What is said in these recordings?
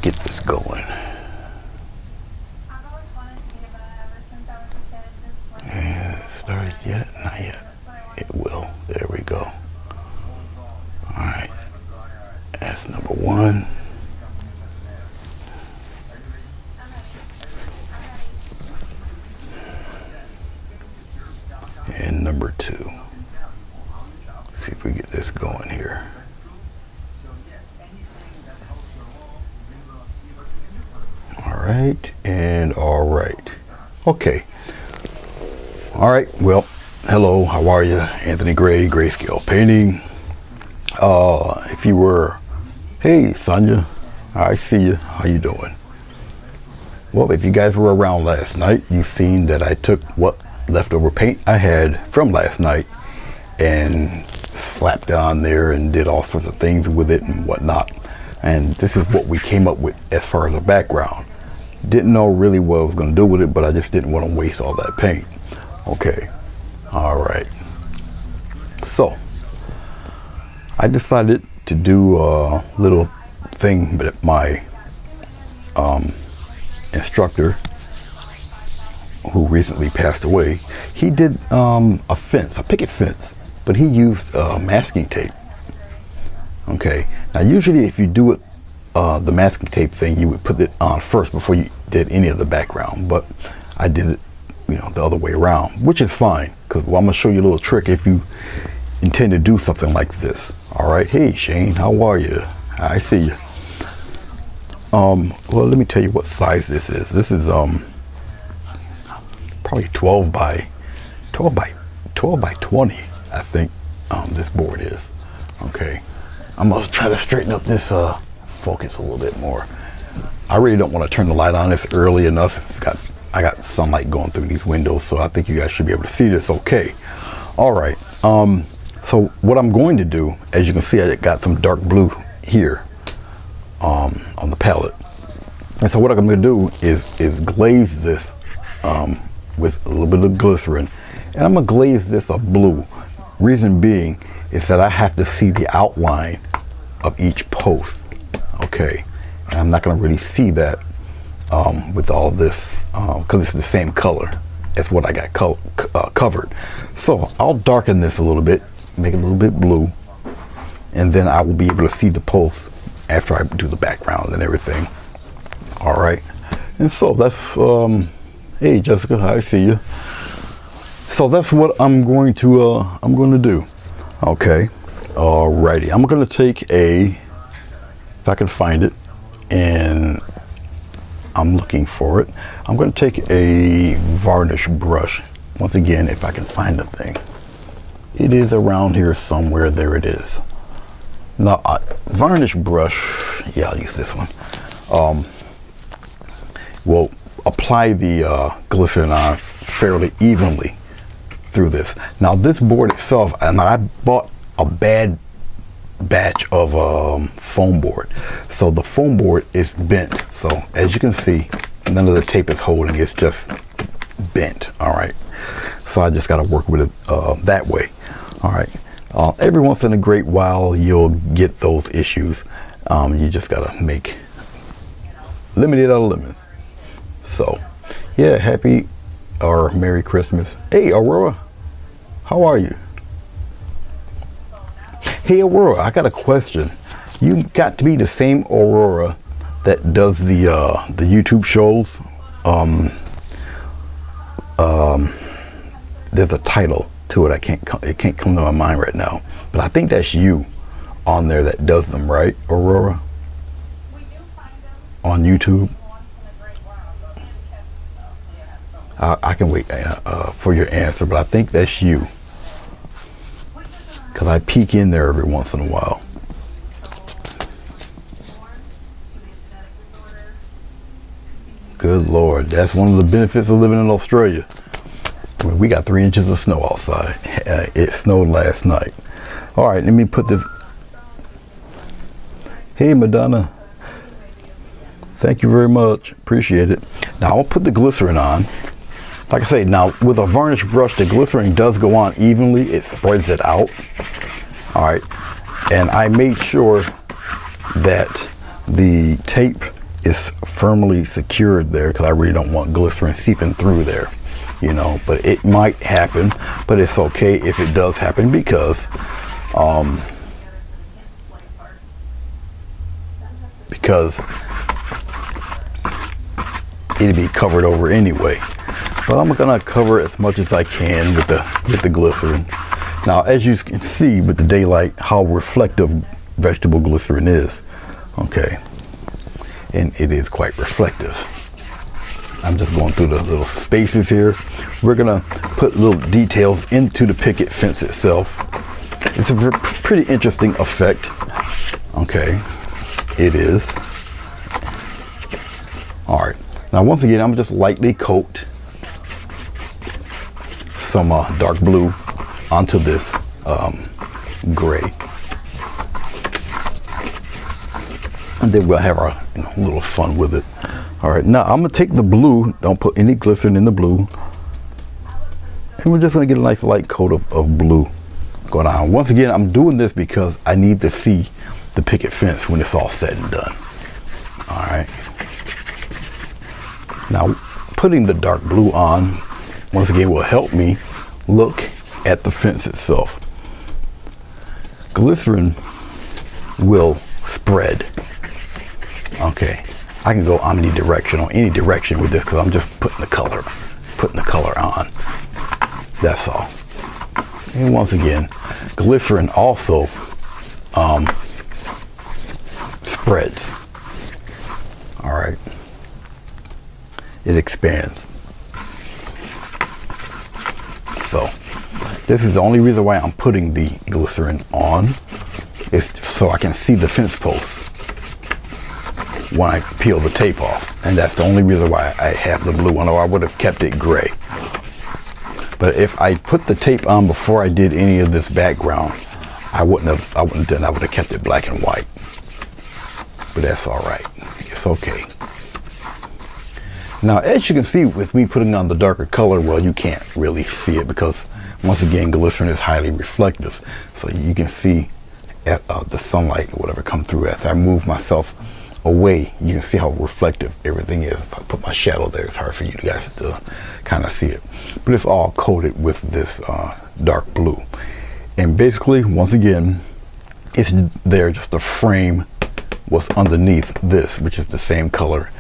get this going. And started yet? Not yet. It will. There we go. Alright. That's number one. And number two. Let's see if we get this going here. Alright, and alright. Okay. Alright, well, hello, how are you? Anthony Gray, Grayscale Painting. If you were, hey Sonia, I see you. How you doing? Well, if you guys were around last night, you've seen that I took what leftover paint I had from last night and slapped on there and did all sorts of things with it and whatnot. And this is what we came up with as far as the background. Didn't know really what I was going to do with it, but I just didn't want to waste all that paint. Okay. All right. So I decided to do a little thing that my instructor, who recently passed away, he did a fence, a picket fence, but he used masking tape. Okay. Now usually if you do it the masking tape thing, you would put it on first before you did any of the background, but I did it, you know, the other way around, which is fine, because I'm gonna show you a little trick if you intend to do something like this. All right. Hey Shane, how are you? I see you. Well, let me tell you what size this is. This is probably 12 by 20, I think. This board is. Okay. I'm gonna try to straighten up this focus a little bit more. I really don't want to turn the light on. It's early enough. I got sunlight going through these windows, so I think you guys should be able to see this okay. All right. So what I'm going to do, as you can see, I got some dark blue here on the palette. And so what I'm going to do is glaze this with a little bit of glycerin, and I'm going to glaze this a blue. Reason being is that I have to see the outline of each post. Okay. And I'm not going to really see that with all this because it's the same color as what I got covered. So I'll darken this a little bit, make it a little bit blue, and then I will be able to see the post after I do the background and everything. All right. And so that's hey Jessica, I see you. So that's what I'm going to do. Okay. Alrighty. I'm going to take if I can find it, and I'm looking for it. I'm going to take a varnish brush. Once again, if I can find the thing. It is around here somewhere. There it is. Now, varnish brush, yeah, I'll use this one. Will apply the glycerin on fairly evenly through this. Now, this board itself, and I bought a bad batch of foam board. So the foam board is bent. So as you can see, none of the tape is holding. It's just bent. All right. So I just got to work with it that way. All right. Every once in a great while, you'll get those issues. You just got to make lemonade out of lemons. So yeah, happy or Merry Christmas. Hey, Aurora, how are you? Hey Aurora, I got a question. You got to be the same Aurora that does the YouTube shows. There's a title to it. It can't come to my mind right now. But I think that's you on there that does them, right, Aurora? We do find them on YouTube. I can wait for your answer, but I think that's you. Because I peek in there every once in a while. Good Lord, that's one of the benefits of living in Australia. I mean, we got 3 inches of snow outside. It snowed last night. All right, let me put this. Hey, Madonna. Thank you very much. Appreciate it. Now I'll put the glycerin on. Like I say, now with a varnish brush, the glycerin does go on evenly. It spreads it out. All right. And I made sure that the tape it's firmly secured there because I really don't want glycerin seeping through there, you know. But it might happen, but it's okay if it does happen because it'll be covered over anyway. But I'm gonna cover as much as I can with the glycerin. Now, as you can see with the daylight, how reflective vegetable glycerin is. Okay, and it is quite reflective. I'm just going through the little spaces here. We're gonna put little details into the picket fence itself. It's a pretty interesting effect. Okay, it is. All right, now once again, I'm just lightly coat some dark blue onto this gray, and then we'll have our little fun with it. All right, now I'm gonna take the blue. Don't put any glycerin in the blue, and we're just gonna get a nice light coat of blue going on. Once again, I'm doing this because I need to see the picket fence when it's all said and done. All right. Now, putting the dark blue on, once again, will help me look at the fence itself. Glycerin will spread. Okay, I can go omnidirectional, any direction with this because I'm just putting the color on. That's all. And once again, glycerin also spreads. All right. It expands. So this is the only reason why I'm putting the glycerin on, is so I can see the fence posts when I peel the tape off. And that's the only reason why I have the blue one, or I would have kept it gray. But if I put the tape on before I did any of this background, I wouldn't have done. I would have kept it black and white. But that's all right. It's okay. Now, as you can see with me putting on the darker color, well, you can't really see it because, once again, glycerin is highly reflective. So you can see the sunlight or whatever come through. As I move myself away, you can see how reflective everything is. If I put my shadow there, it's hard for you guys to kind of see it. But it's all coated with this dark blue. And basically, once again, it's there just to frame what's underneath this, which is the same color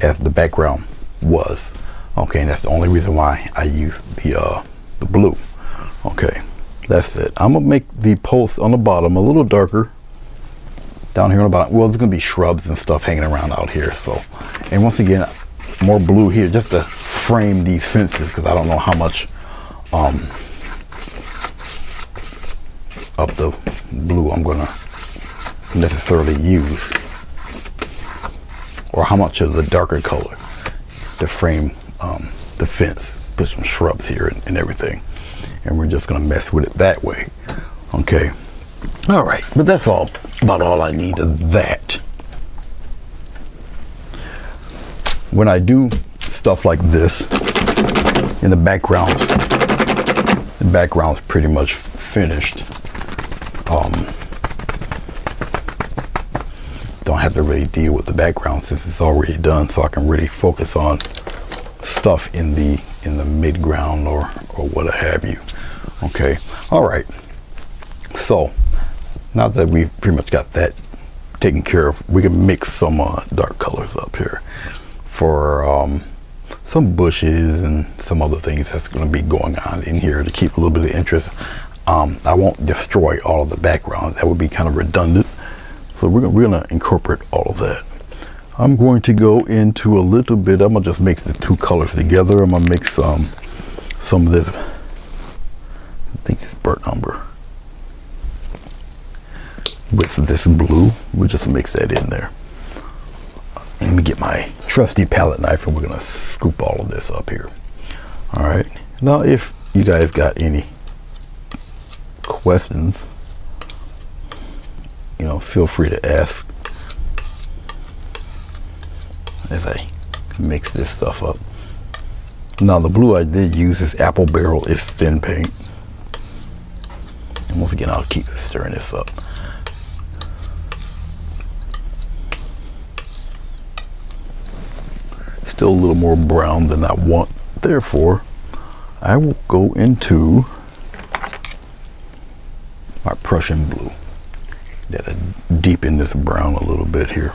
as the background was. Okay, and that's the only reason why I use the blue. Okay, that's it. I'm gonna make the posts on the bottom a little darker down here on the bottom. Well, there's gonna be shrubs and stuff hanging around out here. So, and once again, more blue here just to frame these fences because I don't know how much of the blue I'm gonna necessarily use, or how much of the darker color to frame the fence. Put some shrubs here and everything, and we're just gonna mess with it that way. Okay, all right, but that's about all I need of that. When I do stuff like this in the background's pretty much finished. Don't have to really deal with the background since it's already done, so I can really focus on stuff in the mid-ground or what have you. Okay, all right. So now that we've pretty much got that taken care of, we can mix some dark colors up here for some bushes and some other things that's going to be going on in here to keep a little bit of interest. I won't destroy all of the background. That would be kind of redundant. So we're gonna incorporate all of that. I'm going to go into a little bit. I'm gonna just mix the two colors together. I'm gonna mix some of this. I think it's burnt umber with this blue. We'll just mix that in there. Let me get my trusty palette knife, and we're gonna scoop all of this up here. All right. Now, if you guys got any questions, feel free to ask as I mix this stuff up. Now, the blue I did use is Apple Barrel. It's thin paint. And once again, I'll keep stirring this up. still a little more brown than I want. Therefore, I will go into my Prussian blue. Gotta deepen this brown a little bit here.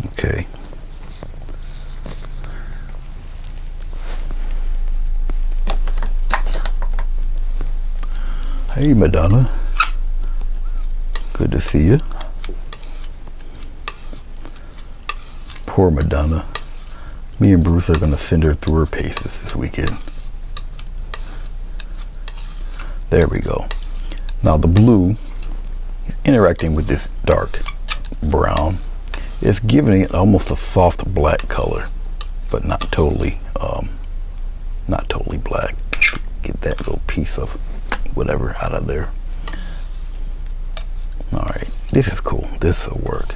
Okay. Hey, Madonna. Good to see you. Poor Madonna. Me and Bruce are going to send her through her paces this weekend. There we go. Now the blue, interacting with this dark brown, is giving it almost a soft black color, but not totally black. Get that little piece of whatever out of there. All right, this is cool. This will work.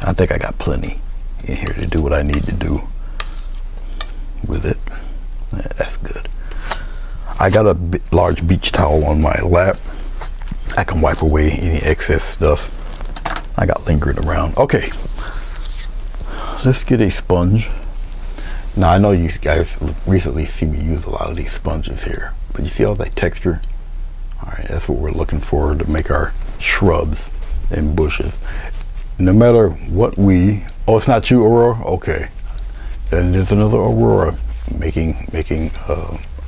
I think I got plenty in here to do what I need to do with it. Yeah, that's good. I got a large beach towel on my lap. I can wipe away any excess stuff I got lingering around. Okay, let's get a sponge. Now I know you guys recently see me use a lot of these sponges here, but you see all that texture? All right, that's what we're looking for to make our shrubs and bushes. No matter what oh, it's not you, Aurora? Okay. And there's another Aurora making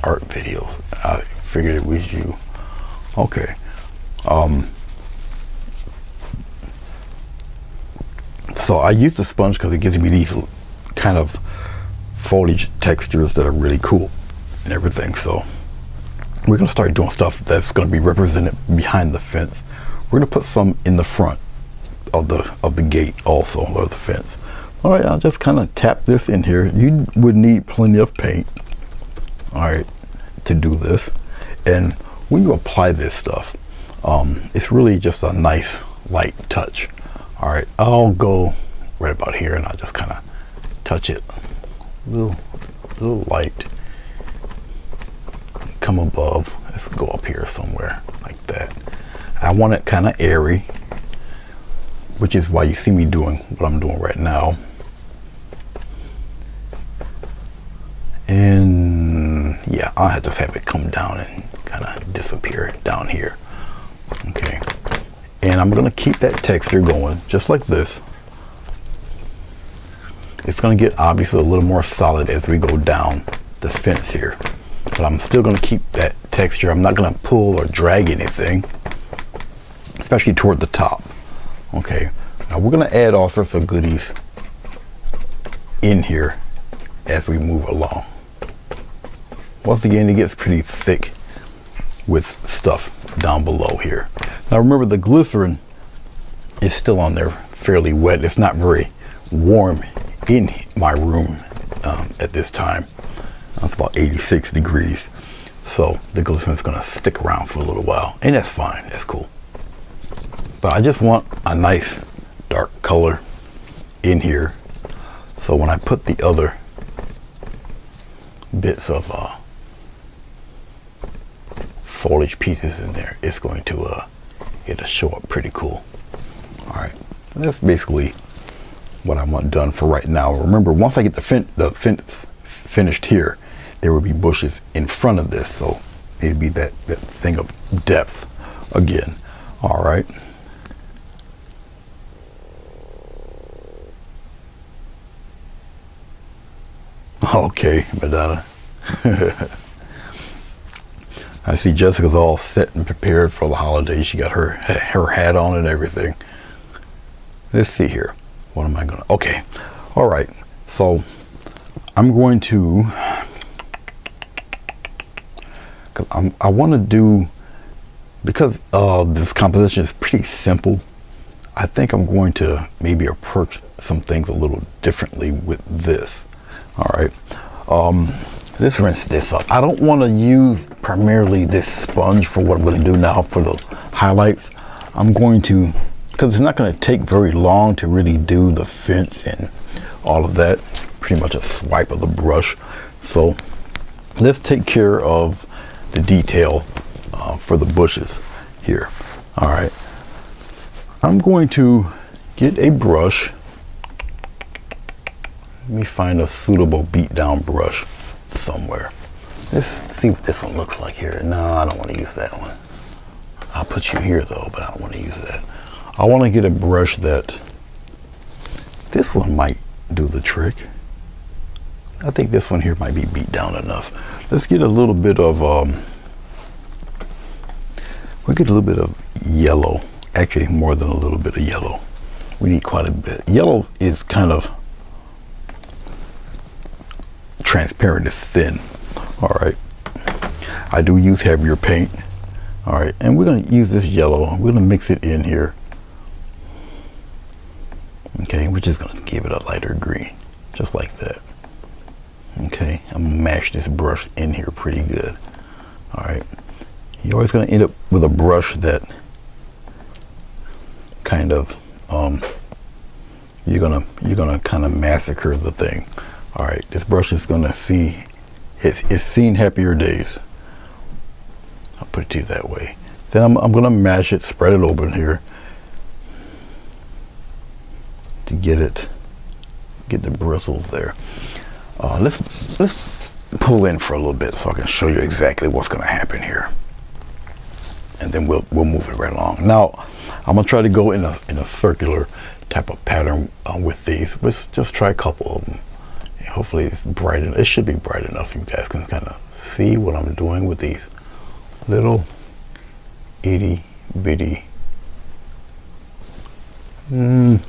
art videos. I figured it was you. Okay. So I use the sponge because it gives me these kind of foliage textures that are really cool and everything. So we're gonna start doing stuff that's gonna be represented behind the fence. We're gonna put some in the front of the gate also, or the fence. All right, I'll just kind of tap this in here. You would need plenty of paint, all right, to do this. And when you apply this stuff, it's really just a nice light touch. All right, I'll go right about here and I'll just kind of touch it a little light. Come above. Let's go up here somewhere like that. I want it kind of airy, which is why you see me doing what I'm doing right now. And yeah, I'll just have it come down and kind of disappear down here. Okay, and I'm gonna keep that texture going just like this. It's gonna get obviously a little more solid as we go down the fence here, but I'm still gonna keep that texture. I'm not gonna pull or drag anything, especially toward the top. Okay, now we're gonna add all sorts of goodies in here as we move along. Once again, it gets pretty thick with stuff down below here. Now remember, the glycerin is still on there fairly wet. It's not very warm in my room at this time. It's about 86 degrees. So the glycerin is gonna stick around for a little while, and that's fine, that's cool. But I just want a nice dark color in here. So when I put the other bits of foliage pieces in there, it's going to it'll show up pretty cool. All right, that's basically what I want done for right now. Remember, once I get the fence finished here, there will be bushes in front of this, so it'd be that thing of depth again. All right. Okay, Madonna. I see Jessica's all set and prepared for the holidays. She got her hat on and everything. Let's see here. What am I gonna? Okay, all right. So I'm going to. I want to do, because this composition is pretty simple. I think I'm going to maybe approach some things a little differently with this. All right. Let's rinse this up. I don't want to use primarily this sponge for what I'm going to do now for the highlights. I'm going to, because it's not going to take very long to really do the fence and all of that. Pretty much a swipe of the brush. So let's take care of the detail for the bushes here. All right. I'm going to get a brush Let me find a suitable beat down brush somewhere. Let's see what this one looks like here. No, I don't want to use that one. I'll put you here though, but I don't want to use that. I want to get a brush that, this one might do the trick. I think this one here might be beat down enough. Let's get a little bit of, we'll get a little bit of yellow. Actually, more than a little bit of yellow. We need quite a bit. Yellow is kind of transparent, it's thin. All right. I do use heavier paint. All right, and we're going to use this yellow. We're going to mix it in here. Okay, we're just going to give it a lighter green, just like that. Okay, I'm going to mash this brush in here pretty good. All right, you're always going to end up with a brush that kind of you're gonna kind of massacre the thing. All right, this brush is going to see it's seen happier days. I'll put it to you that way. Then I'm going to mash it, spread it open here to get the bristles there. Let's pull in for a little bit so I can show you exactly what's going to happen here, and then we'll move it right along. Now I'm going to try to go in a circular type of pattern with these. Let's just try a couple of them. Hopefully it's bright enough. It should be bright enough you guys can kind of see what I'm doing with these little itty bitty. You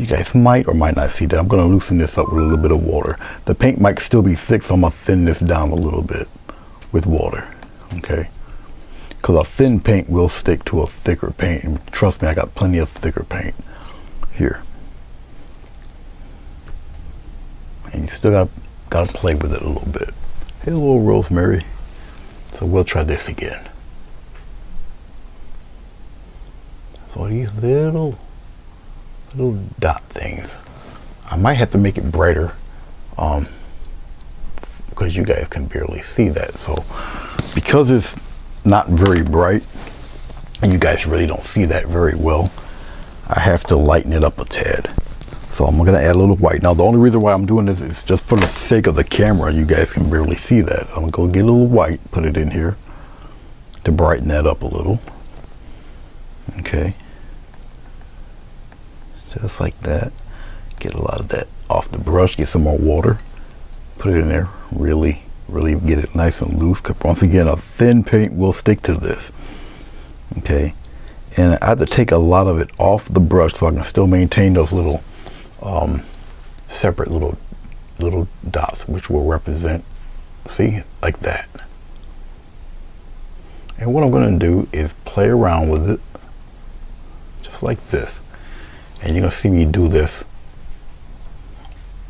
guys might or might not see that. I'm going to loosen this up with a little bit of water. The paint might still be thick, so I'm going to thin this down a little bit with water. Okay, because a thin paint will stick to a thicker paint, and trust me, I got plenty of thicker paint here. And you still gotta play with it a little bit. Hey, little rosemary. So we'll try this again. So these little dot things, I might have to make it brighter, because you guys can barely see that. So because it's not very bright and you guys really don't see that very well, I have to lighten it up a tad. So I'm going to add a little white. Now the only reason why I'm doing this is just for the sake of the camera. You guys can barely see that. I'm going to go get a little white, put it in here to brighten that up a little. Okay, just like that. Get a lot of that off the brush, get some more water, put it in there, really get it nice and loose, because once again a thin paint will stick to this. Okay, and I have to take a lot of it off the brush so I can still maintain those little separate little dots, which will represent, see, like that. And what I'm going to do is play around with it just like this, and you're going to see me do this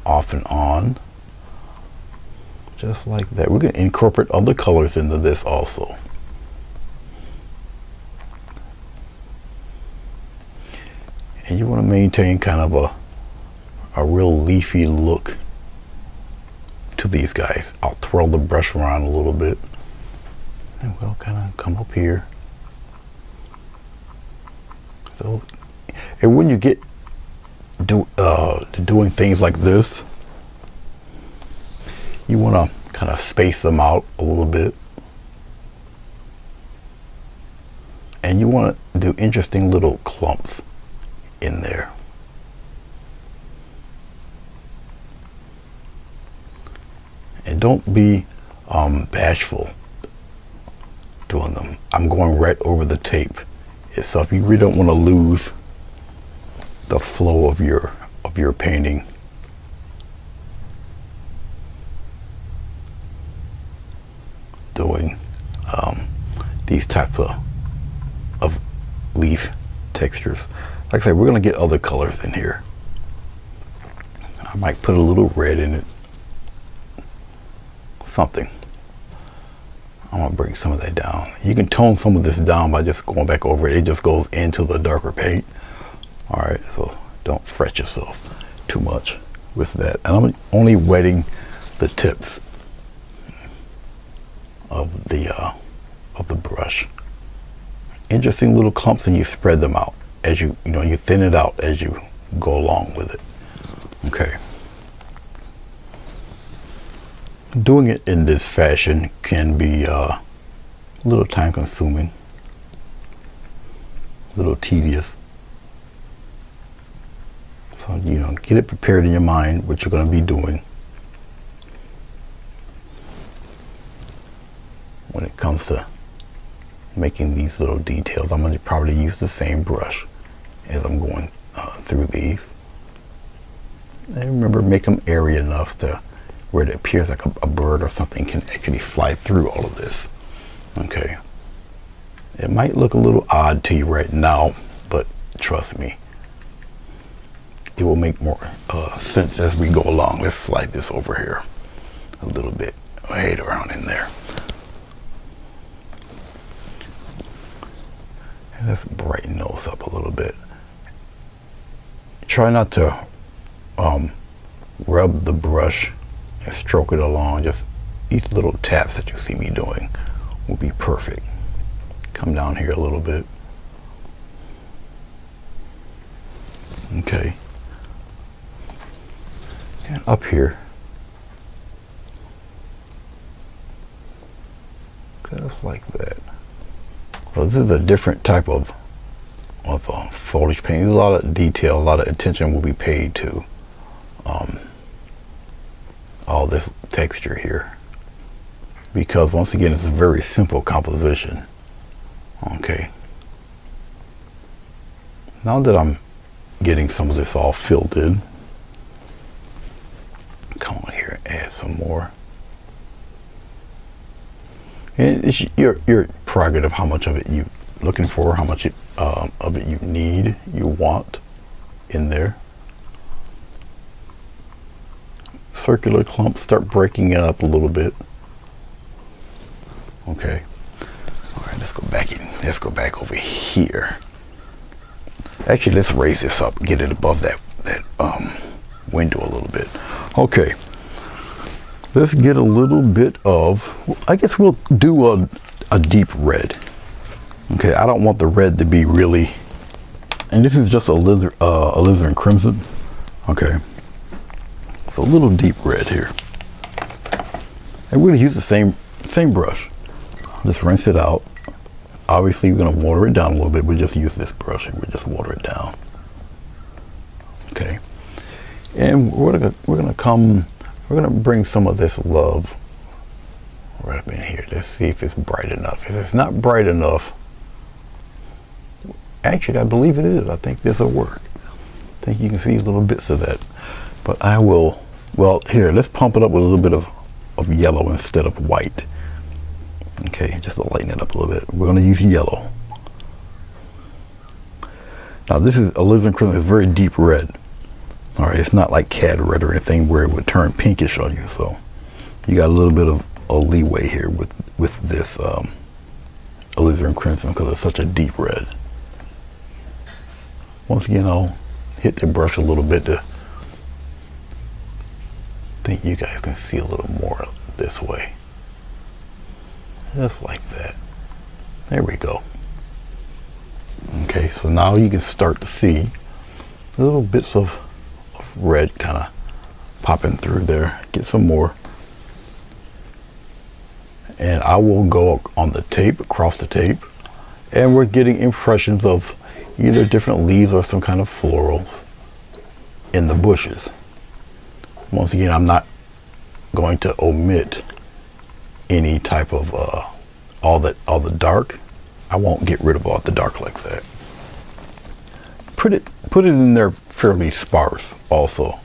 off and on just like that. We're going to incorporate other colors into this also. And you want to maintain kind of a real leafy look to these guys. I'll twirl the brush around a little bit, and we'll kind of come up here. So, and when you get to doing things like this, you want to kind of space them out a little bit, and you want to do interesting little clumps in there. And don't be bashful doing them. I'm going right over the tape. So if you really don't want to lose the flow of your painting, doing these types of leaf textures. Like I said, we're going to get other colors in here. I might put a little red in it. Something. I'm going to bring some of that down. You can tone some of this down by just going back over it. It just goes into the darker paint. Alright, so don't fret yourself too much with that. And I'm only wetting the tips of the brush. Interesting little clumps, and you spread them out as you thin it out as you go along with it. Okay. Doing it in this fashion can be a little time consuming, a little tedious. So, you know, get it prepared in your mind what you're going to be doing when it comes to making these little details. I'm going to probably use the same brush as I'm going through these. And remember, make them airy enough to where it appears like a bird or something can actually fly through all of this. Okay. It might look a little odd to you right now, but trust me, it will make more sense as we go along. Let's slide this over here a little bit, right around in there. And let's brighten those up a little bit. Try not to rub the brush and stroke it along. Just each little taps that you see me doing will be perfect. Come down here a little bit. Okay. And up here. Just like that. Well, this is a different type of foliage painting. There's a lot of detail, a lot of attention will be paid to all this texture here, because once again it's a very simple composition. Okay, now that I'm getting some of this all filled in, come on here and add some more. And it's your prerogative how much of it you looking for, how much of it you need, you want in there. Circular clumps, start breaking it up a little bit. Okay. All right, let's go back in. Let's go back over here. Actually, let's raise this up, get it above that window a little bit. Okay. Let's get a little bit of, I guess we'll do a deep red. Okay, I don't want the red to be really, and this is just a alizarin crimson. Okay. It's a little deep red here. And we're going to use the same brush. Just rinse it out. Obviously, we're going to water it down a little bit. We just use this brush and we just water it down. Okay. And we're going to bring some of this love right up in here. Let's see if it's bright enough. If it's not bright enough, actually, I believe it is. I think this will work. I think you can see little bits of that. But I will, well, here, let's pump it up with a little bit of yellow instead of white. Okay, just to lighten it up a little bit. We're going to use yellow. Now, this is alizarin crimson. It's very deep red. All right, it's not like cad red or anything where it would turn pinkish on you. So you got a little bit of a leeway here with this alizarin crimson because it's such a deep red. Once again, I'll hit the brush a little bit to think you guys can see a little more this way. Just like that. There we go. Okay, so now you can start to see little bits of red kind of popping through there. Get some more. And I will go on the tape, across the tape, and we're getting impressions of either different leaves or some kind of florals in the bushes. Once again, I'm not going to omit any type of all the dark. I won't get rid of all the dark like that. Put it in there fairly sparse also.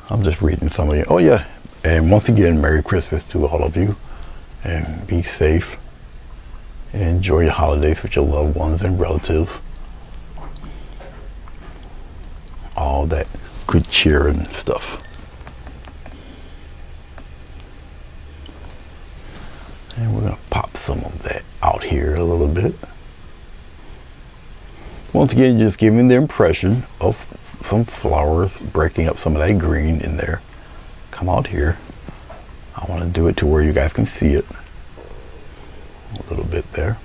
I'm just reading some of you. Oh yeah, and once again, Merry Christmas to all of you, and be safe and enjoy your holidays with your loved ones and relatives. All that good cheer and stuff. And we're going to pop some of that out here a little bit. Once again, just giving the impression of some flowers, breaking up some of that green in there. Come out here. I want to do it to where you guys can see it. A little bit there.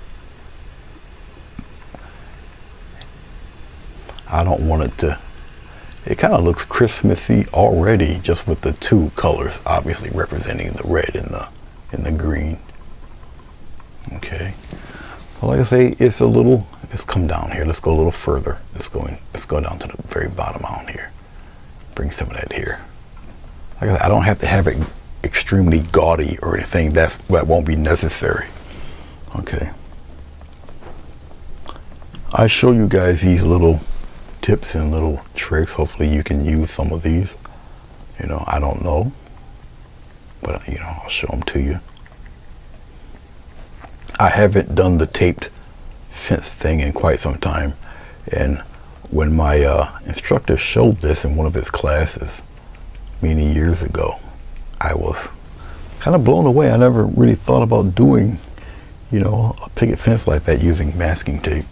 I don't want it to it kind of looks Christmassy already, just with the two colors obviously representing the red and the green. Okay, well, like I say, it's a little, let's come down here, let's go a little further, let's go down to the very bottom on here, bring some of that here. Like I said, I don't have to have it extremely gaudy or anything. That won't be necessary. Okay, I show you guys these little tips and little tricks. Hopefully you can use some of these. You know, I don't know, but you know, I'll show them to you. I haven't done the taped fence thing in quite some time, and when my instructor showed this in one of his classes many years ago, I was kind of blown away. I never really thought about doing, you know, a picket fence like that using masking tape.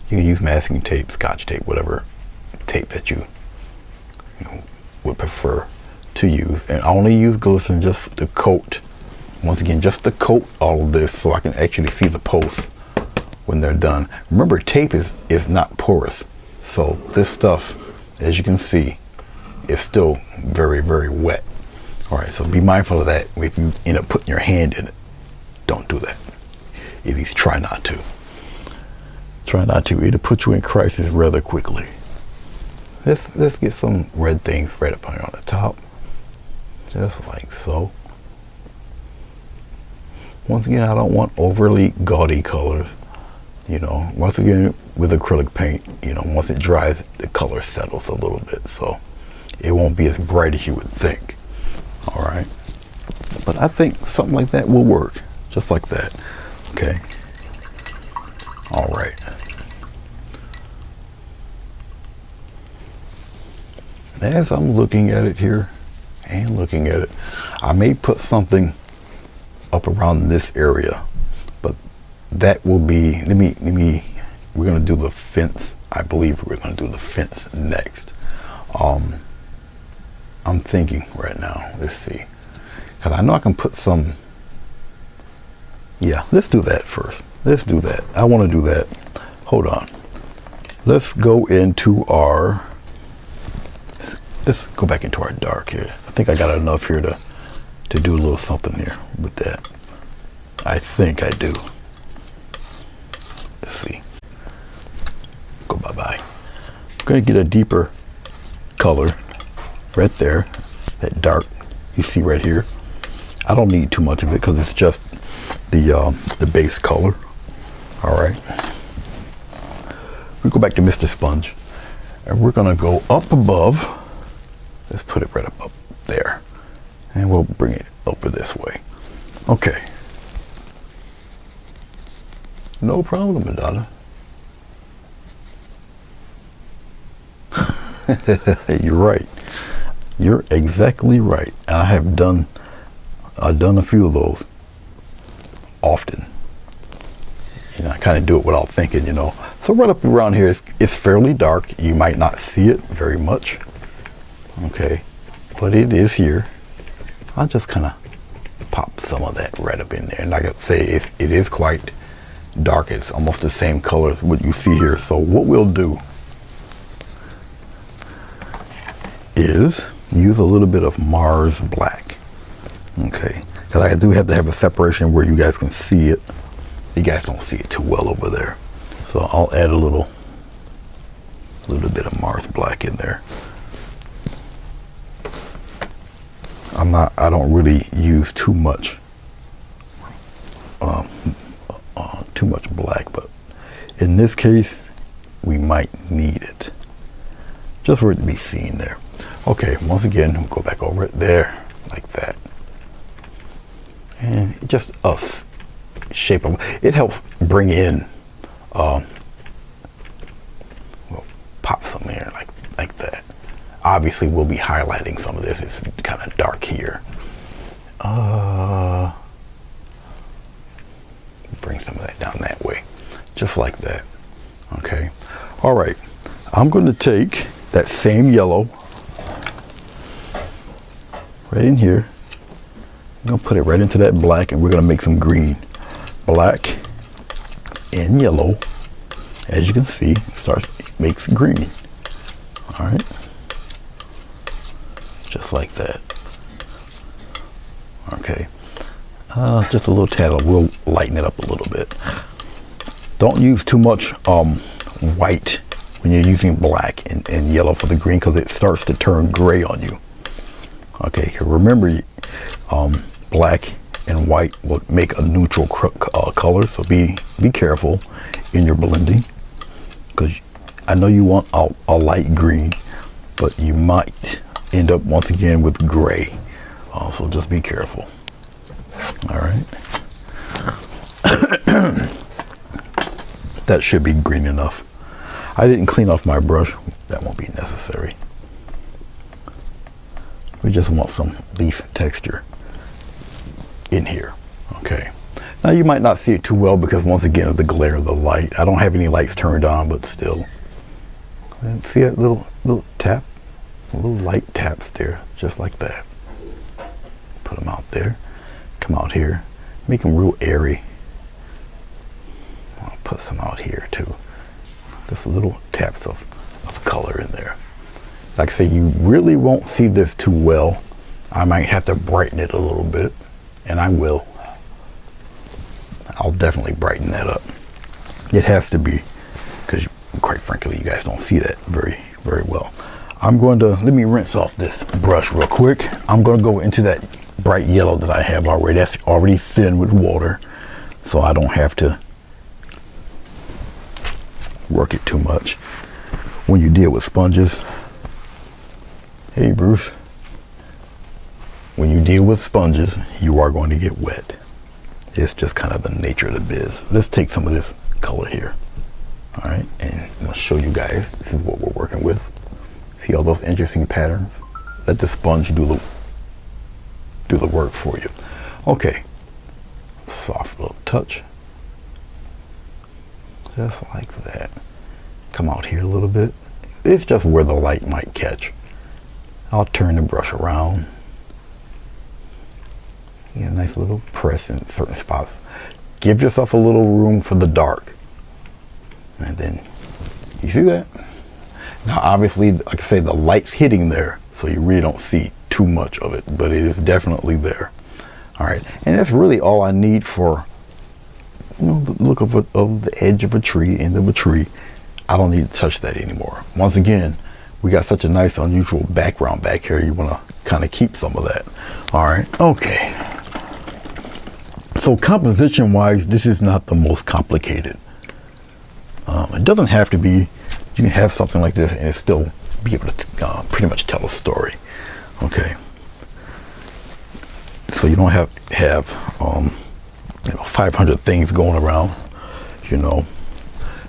You can use masking tape, scotch tape, whatever tape that you know, would prefer to use, and I only use glycerin just to coat, once again, just to coat all of this so I can actually see the posts when they're done. Remember, tape is not porous, so this stuff, as you can see, is still very, very wet. All right, so be mindful of that. If you end up putting your hand in it, don't do that. At least try not to. Try not to. It'll put you in crisis rather quickly. Let's get some red things right up here on the top, just like so. Once again, I don't want overly gaudy colors. You know, once again, with acrylic paint, you know, once it dries, the color settles a little bit, so it won't be as bright as you would think. All right, but I think something like that will work, just like that. Okay. All right. As I'm looking at it here and looking at it, I may put something up around this area, but that will be, we're going to do the fence. I believe we're going to do the fence next. I'm thinking right now, let's see, because I know I can put some, yeah, let's do that first. Let's do that. I want to do that. Hold on. Let's go into our, let's go back into our dark here. I think I got enough here to do a little something here with that. I think I do. Let's see. Go bye-bye. I'm going to get a deeper color right there. That dark you see right here. I don't need too much of it because it's just the base color. All right. We go back to Mr. Sponge, and we're going to go up above. Let's put it right up there, and we'll bring it over this way. Okay. No problem, Madonna. You're right. You're exactly right. And I've done a few of those often. You know, I kind of do it without thinking, you know. So right up around here, it's fairly dark. You might not see it very much. Okay, but it is here. I'll just kind of pop some of that right up in there. And like I say, it is quite dark. It's almost the same color as what you see here. So what we'll do is use a little bit of Mars Black. Okay, because I do have to have a separation where you guys can see it. You guys don't see it too well over there. So I'll add a little bit of Mars Black in there. I don't really use too much black, but in this case we might need it just for it to be seen there. Okay, once again, we'll go back over it there like that, and just a shape of it helps bring in we'll pop some here like that. Obviously we'll be highlighting some of this. It's kind of dark here. Bring some of that down that way, just like that. Okay, all right, I'm going to take that same yellow right in here. I'm going to put it right into that black, and we're going to make some green. Black and yellow, as you can see, it makes green. All right, just like that. Okay, just a little tad. We'll lighten it up a little bit. Don't use too much white when you're using black and yellow for the green, because it starts to turn gray on you. Okay, remember, black and white will make a neutral color, so be careful in your blending, because I know you want a light green, but you might end up once again with gray. So just be careful. All right. That should be green enough. I didn't clean off my brush. That won't be necessary. We just want some leaf texture in here. Okay. Now you might not see it too well because once again of the glare of the light. I don't have any lights turned on, but still. And see that little tap? Little light taps there, just like that. Put them out there. Come out here. Make them real airy. I'll put some out here too. Just little taps of color in there. Like I say, you really won't see this too well. I might have to brighten it a little bit, and I will. I'll definitely brighten that up. It has to be, because quite frankly, you guys don't see that very well. I'm going to, let me rinse off this brush real quick. I'm going to go into that bright yellow that I have already. That's already thin with water, so I don't have to work it too much. When you deal with sponges, hey Bruce, when you deal with sponges, you are going to get wet. It's just kind of the nature of the biz. Let's take some of this color here. All right, and I'm gonna show you guys, this is what we're working with. See all those interesting patterns? Let the sponge do the work for you. Okay, soft little touch. Just like that. Come out here a little bit. It's just where the light might catch. I'll turn the brush around. Yeah, nice little press in certain spots. Give yourself a little room for the dark. And then, you see that? Now obviously, like I say, the light's hitting there, so you really don't see too much of it, but it is definitely there. All right, and that's really all I need for, you know, the look of the edge of a tree, end of a tree. I don't need to touch that anymore. Once again, we got such a nice unusual background back here. You want to kind of keep some of that. All right, okay. So composition wise, this is not the most complicated. It doesn't have to be. You can have something like this and it still be able to pretty much tell a story. Okay. So you don't have you know, 500 things going around, you know.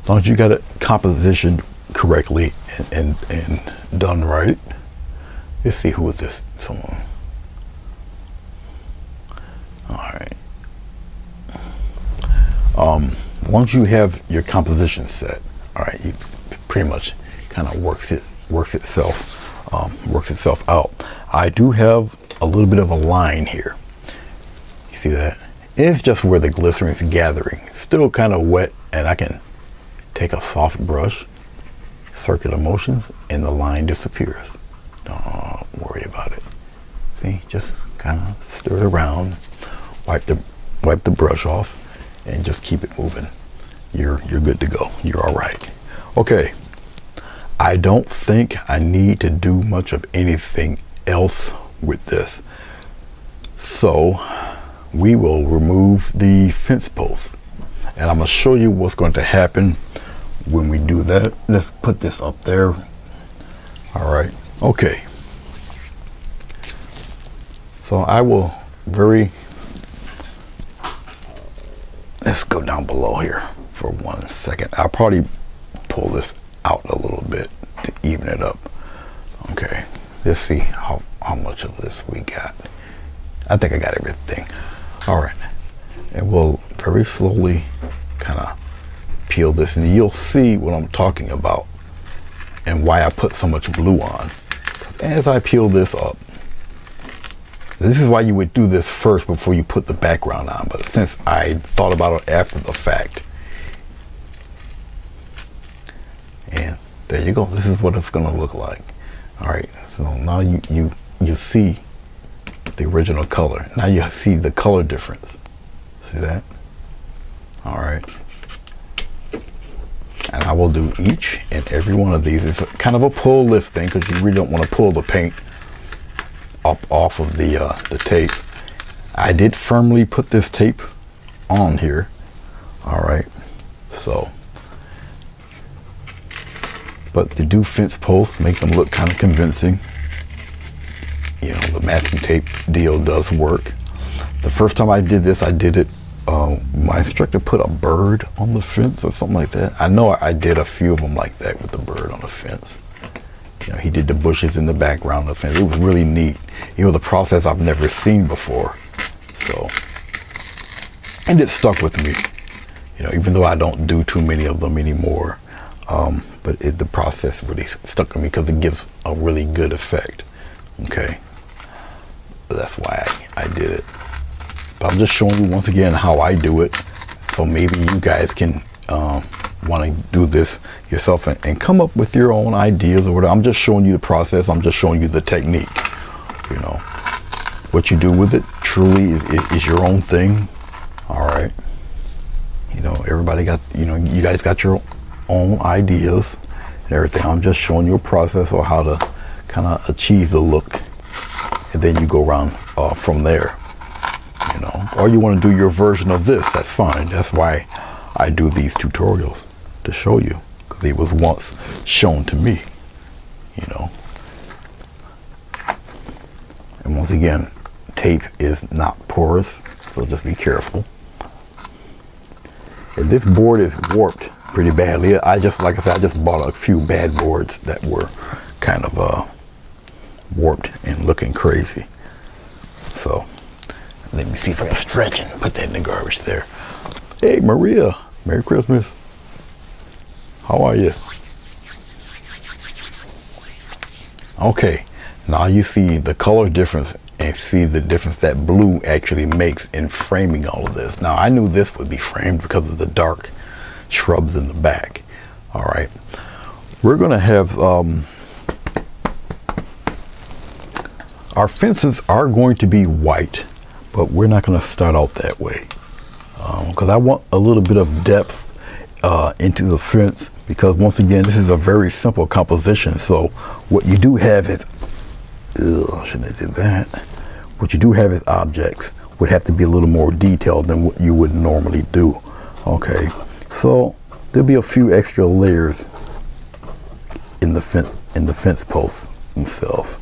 As long as you got it compositioned correctly and done right. Let's see, who is this? Someone. All right. Once you have your composition set, all right, you pretty much kind of works itself out. I do have a little bit of a line here. You see that? It's just where the glycerin is gathering. Still kind of wet, and I can take a soft brush, circular motions, and the line disappears. Don't worry about it. See, just kind of stir it around, wipe the brush off, and just keep it moving. You're good to go. You're all right. Okay. I don't think I need to do much of anything else with this. So we will remove the fence post, and I'm gonna show you what's going to happen when we do that. Let's put this up there. All right. Okay. So I will let's go down below here for 1 second. I'll probably pull this out a little bit to even it up. Okay, let's see how much of this we got. I think I got everything. All right, and we'll very slowly kind of peel this, and you'll see what I'm talking about and why I put so much glue on. As I peel this up, this is why you would do this first before you put the background on, but since I thought about it after the fact, There you go. This is what it's gonna look like. All right, so now you see the original color. Now you see the color difference. See that? All right. And I will do each and every one of these. It's kind of a pull lift thing because you really don't want to pull the paint up off of the tape. I did firmly put this tape on here. All right, so, but to do fence posts, make them look kind of convincing, you know, the masking tape deal does work. The first time I did this, I did it, my instructor put a bird on the fence or something like that. I know I did a few of them like that with the bird on the fence. You know, he did the bushes in the background of the fence. It was really neat. It was a process I've never seen before. So, and it stuck with me. You know, even though I don't do too many of them anymore, but the process really stuck with me because it gives a really good effect. Okay, but that's why I did it. But I'm just showing you once again how I do it, so maybe you guys can want to do this yourself and come up with your own ideas or whatever. I'm just showing you the process. I'm just showing you the technique. You know, what you do with it truly is your own thing. All right. You know, everybody got, you know, you guys got your own ideas and everything. I'm just showing you a process or how to kind of achieve the look, and then you go around from there. You know, or you want to do your version of this, that's fine. That's why I do these tutorials, to show you, because it was once shown to me, you know. And once again, tape is not porous, so just be careful. And this board is warped pretty badly. Like I said, I just bought a few bad boards that were kind of warped and looking crazy. So let me see if I can stretch and put that in the garbage there. Hey Maria, Merry Christmas. How are you? Okay, now you see the color difference and see the difference that blue actually makes in framing all of this. Now I knew this would be framed because of the dark shrubs in the back. All right, we're gonna have our fences are going to be white, but we're not going to start out that way because I want a little bit of depth into the fence, because once again this is a very simple composition. So what you do have is, shouldn't have did that. What you do have is objects would have to be a little more detailed than what you would normally do. Okay, so there'll be a few extra layers in the fence posts themselves.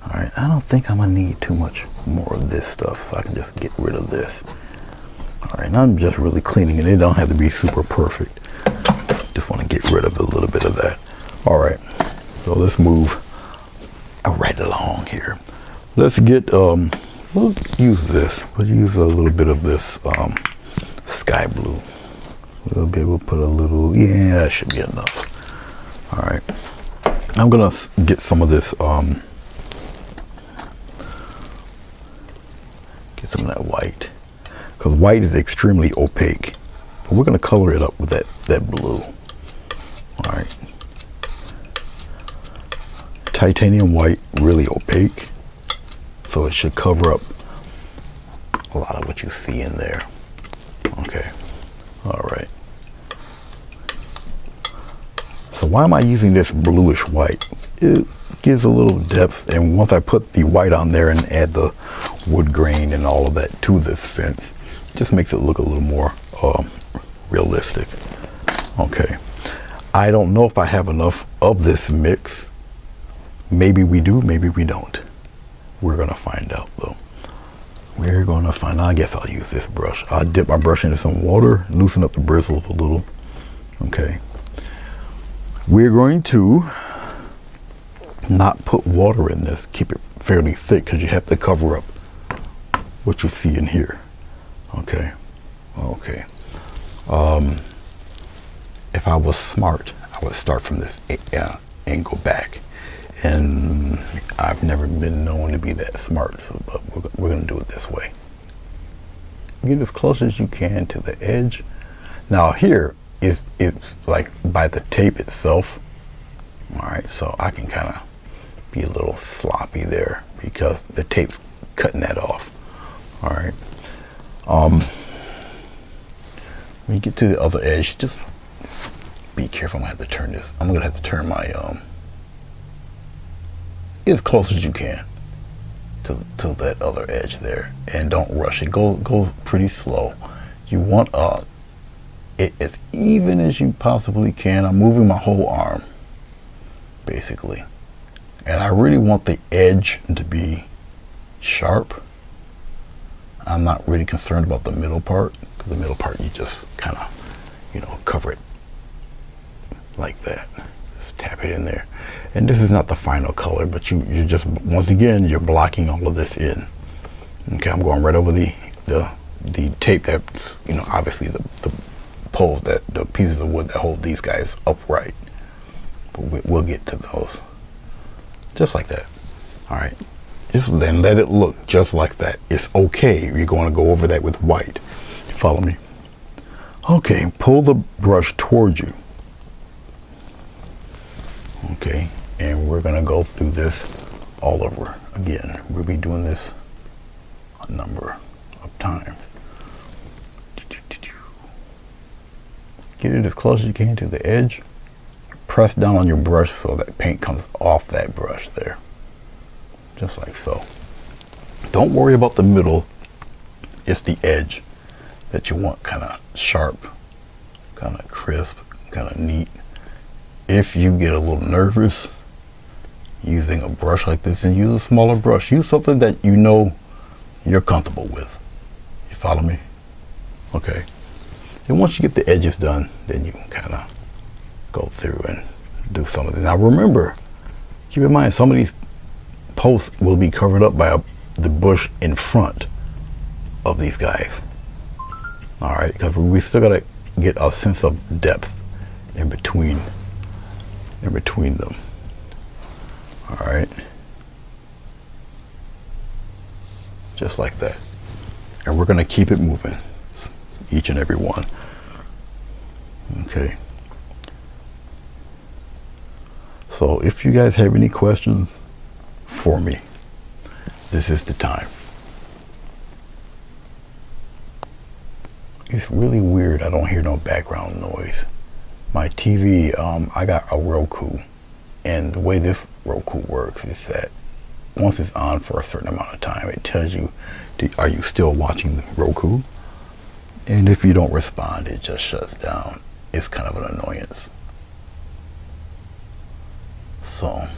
All right, I don't think I'm gonna need too much more of this stuff, so I can just get rid of this. All right, now I'm just really cleaning it. It don't have to be super perfect. Just want to get rid of a little bit of that. All right, so let's move right along here. Let's get, we'll use this. We'll use a little bit of this sky blue. We'll put a little, yeah, that should be enough. All right, I'm gonna get some of this, get some of that white, because white is extremely opaque. But we're gonna color it up with that blue. All right, titanium white, really opaque, so it should cover up a lot of what you see in there. Okay, all right. So why am I using this bluish white? It gives a little depth, and once I put the white on there and add the wood grain and all of that to this fence, it just makes it look a little more realistic. Okay, I don't know if I have enough of this mix. Maybe we do, maybe we don't. We're gonna find out though. We're gonna find out. I guess I'll use this brush. I'll dip my brush into some water, loosen up the bristles a little. Okay, we're going to not put water in this, keep it fairly thick, because you have to cover up what you see in here. Okay, okay. If I was smart, I would start from this and go back, and I've never been known to be that smart, so, but we're gonna do it this way. Get as close as you can to the edge. Now here it's like by the tape itself, All right, so I can kind of be a little sloppy there because the tape's cutting that off. All right. When you get to the other edge, just be careful. I'm gonna have to turn this. I'm gonna have to turn my get as close as you can to that other edge there, and don't rush it. Go pretty slow. You want it as even as you possibly can. I'm moving my whole arm basically, and I really want the edge to be sharp. I'm not really concerned about the middle part, because the middle part you just kind of, you know, cover it like that. Just tap it in there. And this is not the final color, but you just, once again, you're blocking all of this in. Okay, I'm going right over the tape that, you know, obviously the poles, that the pieces of wood that hold these guys upright. But we'll get to those. Just like that. All right. Just then let it look just like that. It's okay. You're going to go over that with white. Follow me. Okay, pull the brush towards you. Okay, and we're going to go through this all over again. We'll be doing this a number of times. Get it as close as you can to the edge. Press down on your brush so that paint comes off that brush there. Just like so. Don't worry about the middle. It's the edge that you want kind of sharp, kind of crisp, kind of neat. If you get a little nervous using a brush like this, and use a smaller brush. Use something that you know you're comfortable with. You follow me? Okay. And once you get the edges done, then you can kind of go through and do some of this. Now remember, keep in mind, some of these posts will be covered up by the bush in front of these guys. All right, because we still got to get a sense of depth in between them. All right, just like that. And we're going to keep it moving, each and every one. Okay. So if you guys have any questions for me, this is the time. It's really weird. I don't hear no background noise. My TV, I got a Roku, and the way this Roku works is that once it's on for a certain amount of time, it tells you, are you still watching the Roku? And if you don't respond, it just shuts down. It's kind of an annoyance. So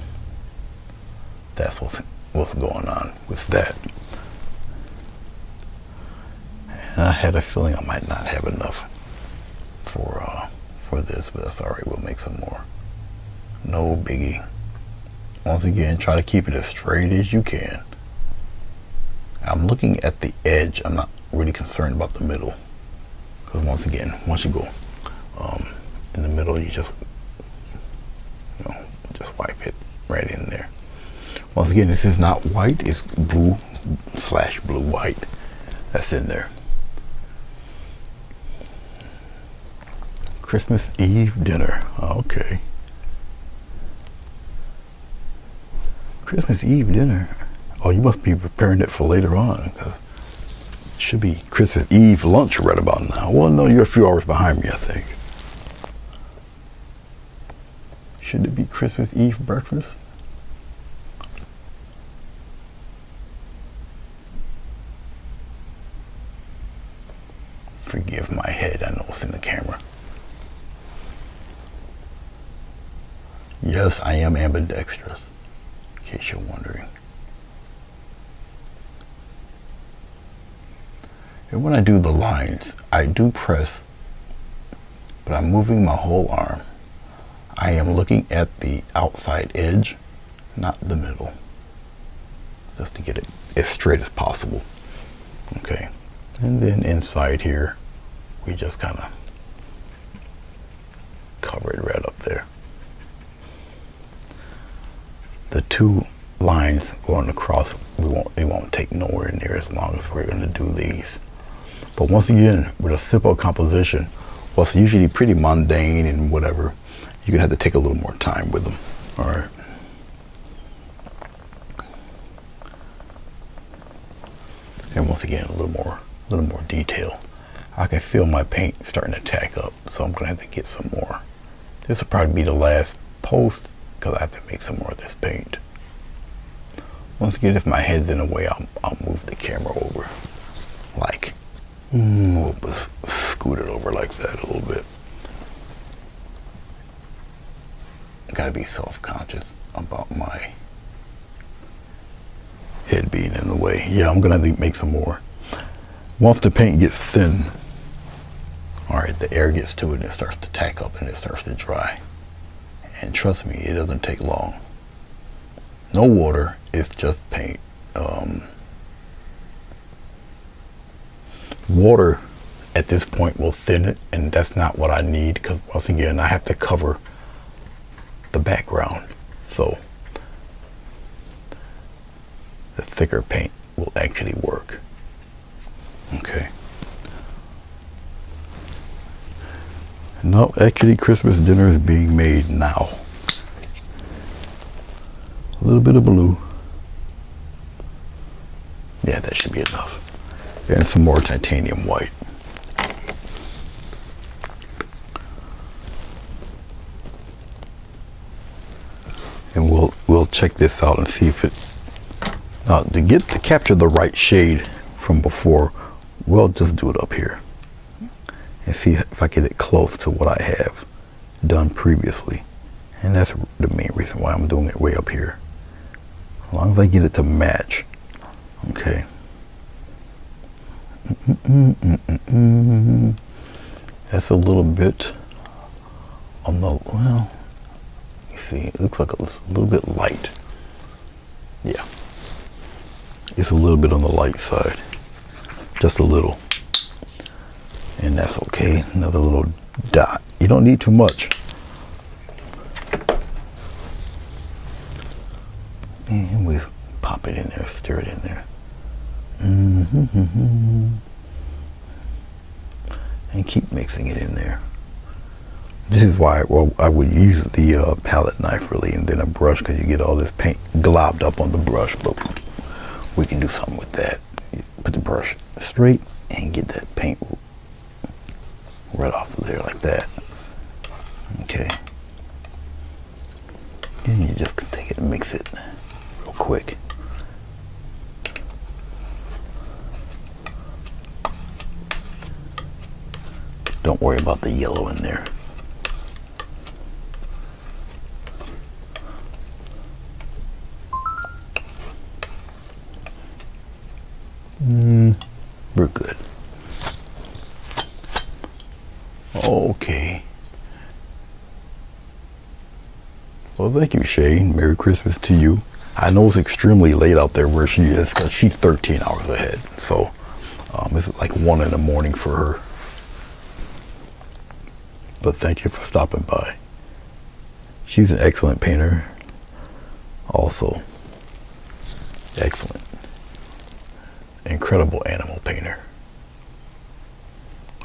that's what's going on with that. And I had a feeling I might not have enough for this, but that's all right. We'll make some more. No biggie. Once again, try to keep it as straight as you can. I'm looking at the edge. I'm not really concerned about the middle, because once again, once you go in the middle, you just wipe it right in there. Once again, this is not white. It's blue/blue white that's in there. Christmas Eve dinner. Okay. Christmas Eve dinner. Oh, you must be preparing it for later on, because it should be Christmas Eve lunch right about now. Well, no, you're a few hours behind me, I think. Should it be Christmas Eve breakfast? Forgive my head, I know it's in the camera. Yes, I am ambidextrous, in case you're wondering. And when I do the lines, I do press, but I'm moving my whole arm. I am looking at the outside edge, not the middle, just to get it as straight as possible. Okay, and then inside here, we just kind of cover it right up there. The two lines going across, it won't take nowhere near as long as we're going to do these. But once again, with a simple composition, what's usually pretty mundane and whatever, you're going to have to take a little more time with them. All right. And once again, a little more detail. I can feel my paint starting to tack up, so I'm gonna have to get some more. This will probably be the last post because I have to make some more of this paint. Once again, if my head's in the way, I'll move the camera over, like, we'll scoot it over like that a little bit. Gotta be self-conscious about my head being in the way. Yeah, I'm gonna have to make some more. Once the paint gets thin, all right, the air gets to it and it starts to tack up and it starts to dry. And trust me, it doesn't take long. No water, it's just paint. Water at this point will thin it, and that's not what I need because once again, I have to cover the background. So the thicker paint will actually work. Okay. No, actually Christmas dinner is being made now. A little bit of blue. Yeah, that should be enough. And some more titanium white. And we'll check this out and see if it to capture the right shade from before, we'll just do it up here and see if I get it close to what I have done previously. And that's the main reason why I'm doing it way up here. As long as I get it to match. Okay. That's a little bit on the, well, you see, it looks like it's a little bit light. Yeah. It's a little bit on the light side. Just a little. And that's okay. Another little dot. You don't need too much. And we pop it in there, stir it in there. And keep mixing it in there. This is why I would use the palette knife really, and then a brush, because you get all this paint globbed up on the brush. But we can do something with that. Put the brush straight and get that paint right off of there like that. Okay. And you just can take it and mix it real quick. Don't worry about the yellow in there. We're good. Okay. Well, thank you, Shay. Merry Christmas to you. I know it's extremely late out there where she is because she's 13 hours ahead. So it's like 1 in the morning for her. But thank you for stopping by. She's an excellent painter. Also, excellent. Incredible animal painter.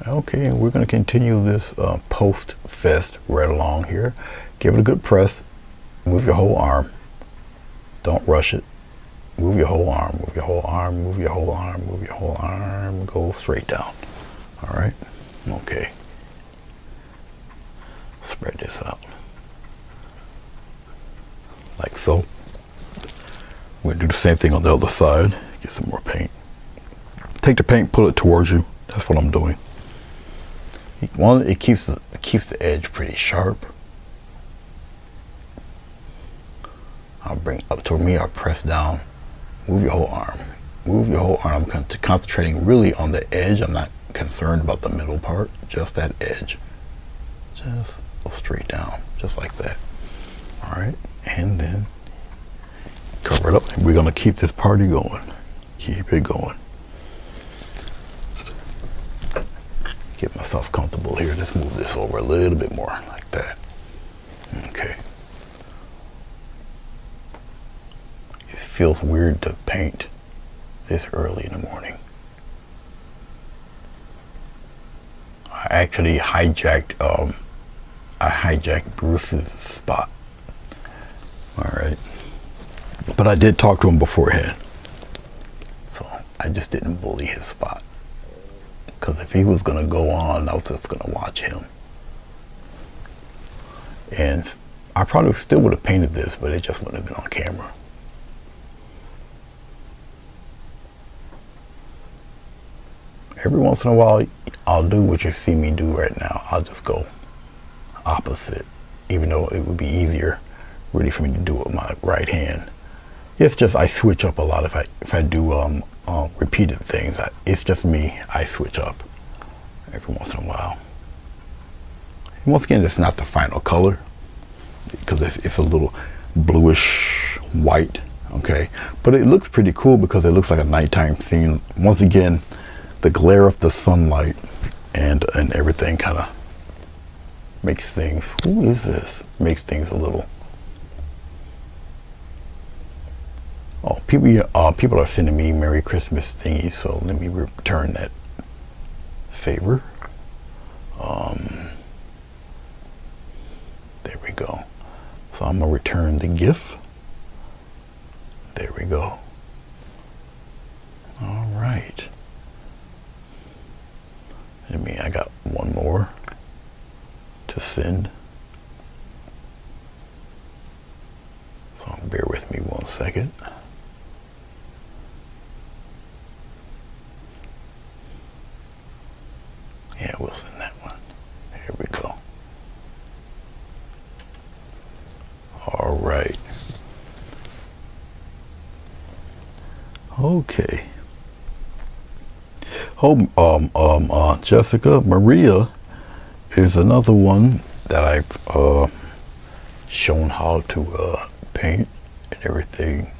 Okay, we're going to continue this post-fest right along here. Give it a good press. Move your whole arm. Don't rush it. Move your whole arm. Move your whole arm. Move your whole arm. Move your whole arm. Go straight down. All right. Okay. Spread this out like so. We're gonna do the same thing on the other side. Get some more paint. Take the paint, pull it towards you. That's what I'm doing. One, it keeps the edge pretty sharp. I'll bring it up toward me. I'll press down. Move your whole arm. Move your whole arm. I'm concentrating really on the edge. I'm not concerned about the middle part. Just that edge. Just go straight down, just like that. All right, and then cover it up. And we're gonna keep this party going. Keep it going. Get myself comfortable here. Let's move this over a little bit more, like that. Okay. It feels weird to paint this early in the morning. I actually hijacked Bruce's spot. But I did talk to him beforehand. So I just didn't bully his spot. Because if he was going to go on, I was just going to watch him. And I probably still would have painted this, but it just wouldn't have been on camera. Every once in a while, I'll do what you see me do right now. I'll just go opposite, even though it would be easier really for me to do it with my right hand. It's just I switch up a lot if I do repeated things. It's just me. I switch up every once in a while. And once again, it's not the final color because it's a little bluish white. Okay, but it looks pretty cool because it looks like a nighttime scene. Once again, the glare of the sunlight and everything kind of makes things. Who is this? Makes things a little. Oh, people are sending me Merry Christmas thingies, so let me return that favor. There we go. So I'm gonna return the gift. There we go. All right. I got one more to send. So bear with me 1 second. Yeah, we'll send that one. Here we go. All right. Okay. Jessica Maria is another one that I've shown how to paint and everything.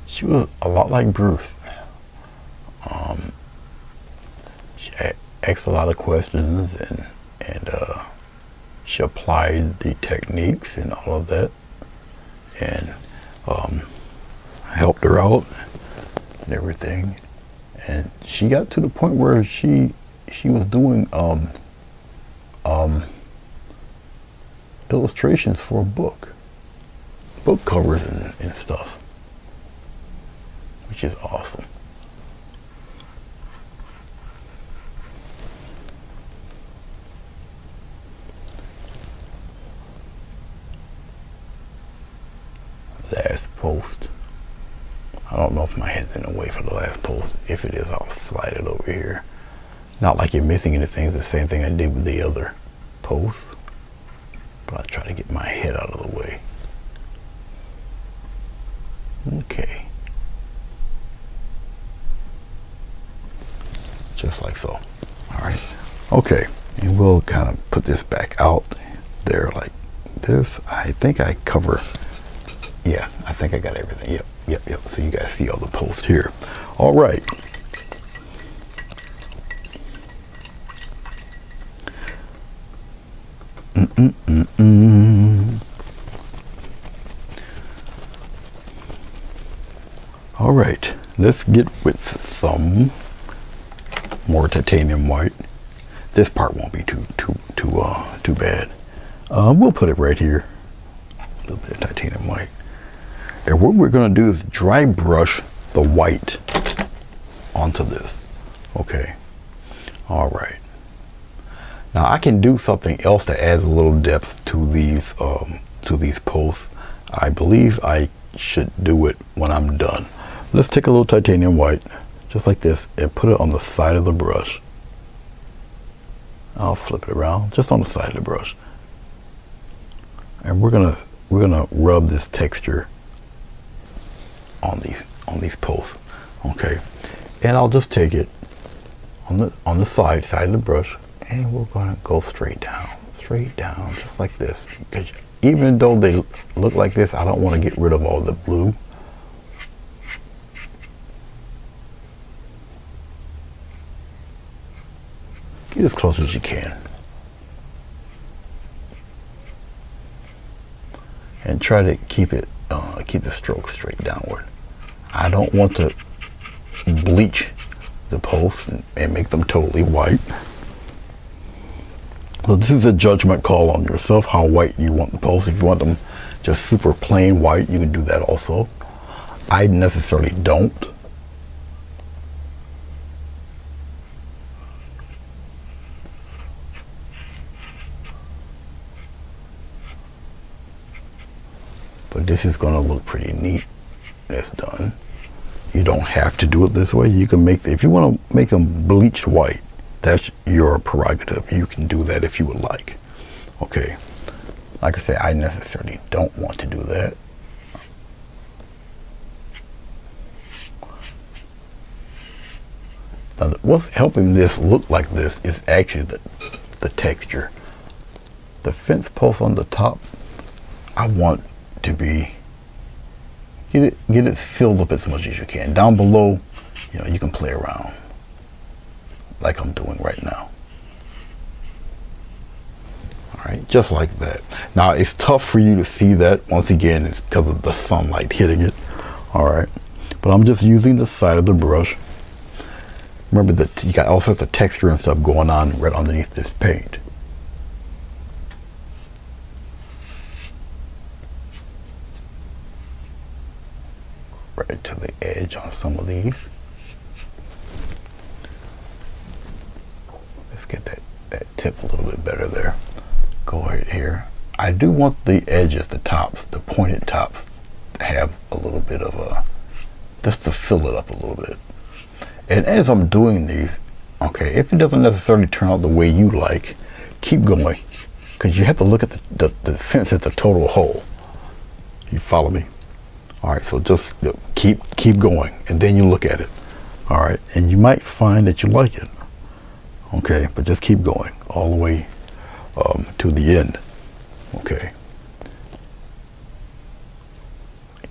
She was a lot like Bruce. She asked a lot of questions and she applied the techniques and all of that, and helped her out and everything. And she got to the point where she was doing illustrations for a book covers and stuff, which is awesome. Last post. I don't know if my head's in the way for the last post. If it is, I'll slide it over here. Not like you're missing anything. It's the same thing I did with the other post. But I try to get my head out of the way. Okay. Just like so. All right. Okay. And we'll kind of put this back out there like this. I think I cover. Yeah, I think I got everything. Yep. So you guys see all the posts here. All right. All right. Let's get with some more titanium white. This part won't be too bad. We'll put it right here. A little bit of titanium white. And what we're going to do is dry brush the white onto this. Okay. All right. Now I can do something else that adds a little depth to these posts. I believe I should do it when I'm done. Let's take a little titanium white, just like this, and put it on the side of the brush. I'll flip it around, just on the side of the brush. And we're gonna rub this texture on these posts. Okay. And I'll just take it on the side of the brush, and we're gonna go straight down, just like this. Because even though they look like this, I don't want to get rid of all the blue. Get as close as you can. And try to keep the stroke straight downward. I don't want to bleach the posts and make them totally white. So this is a judgment call on yourself, how white you want the posts. If you want them just super plain white, you can do that also. I necessarily don't. But this is going to look pretty neat. It's done. You don't have to do it this way. You can make, if you want to make them bleached white, that's your prerogative. You can do that if you would like. Okay. Like I say, I necessarily don't want to do that. Now, what's helping this look like this is actually the texture. The fence post on the top, I want to be, get it filled up as much as you can. Down below, you know, you can play around like I'm doing right now. All right, just like that. Now it's tough for you to see that. Once again, it's because of the sunlight hitting it. All right, but I'm just using the side of the brush. Remember that you got all sorts of texture and stuff going on right underneath this paint. Right to the edge on some of these. Let's get that tip a little bit better there. Go right here. I do want the edges, the tops, the pointed tops, to have a little bit of a, just to fill it up a little bit. And as I'm doing these, okay, if it doesn't necessarily turn out the way you like, keep going, because you have to look at the fence as the total whole. You follow me? All right, so just keep going, and then you look at it. All right, and you might find that you like it. Okay, but just keep going all the way to the end. Okay.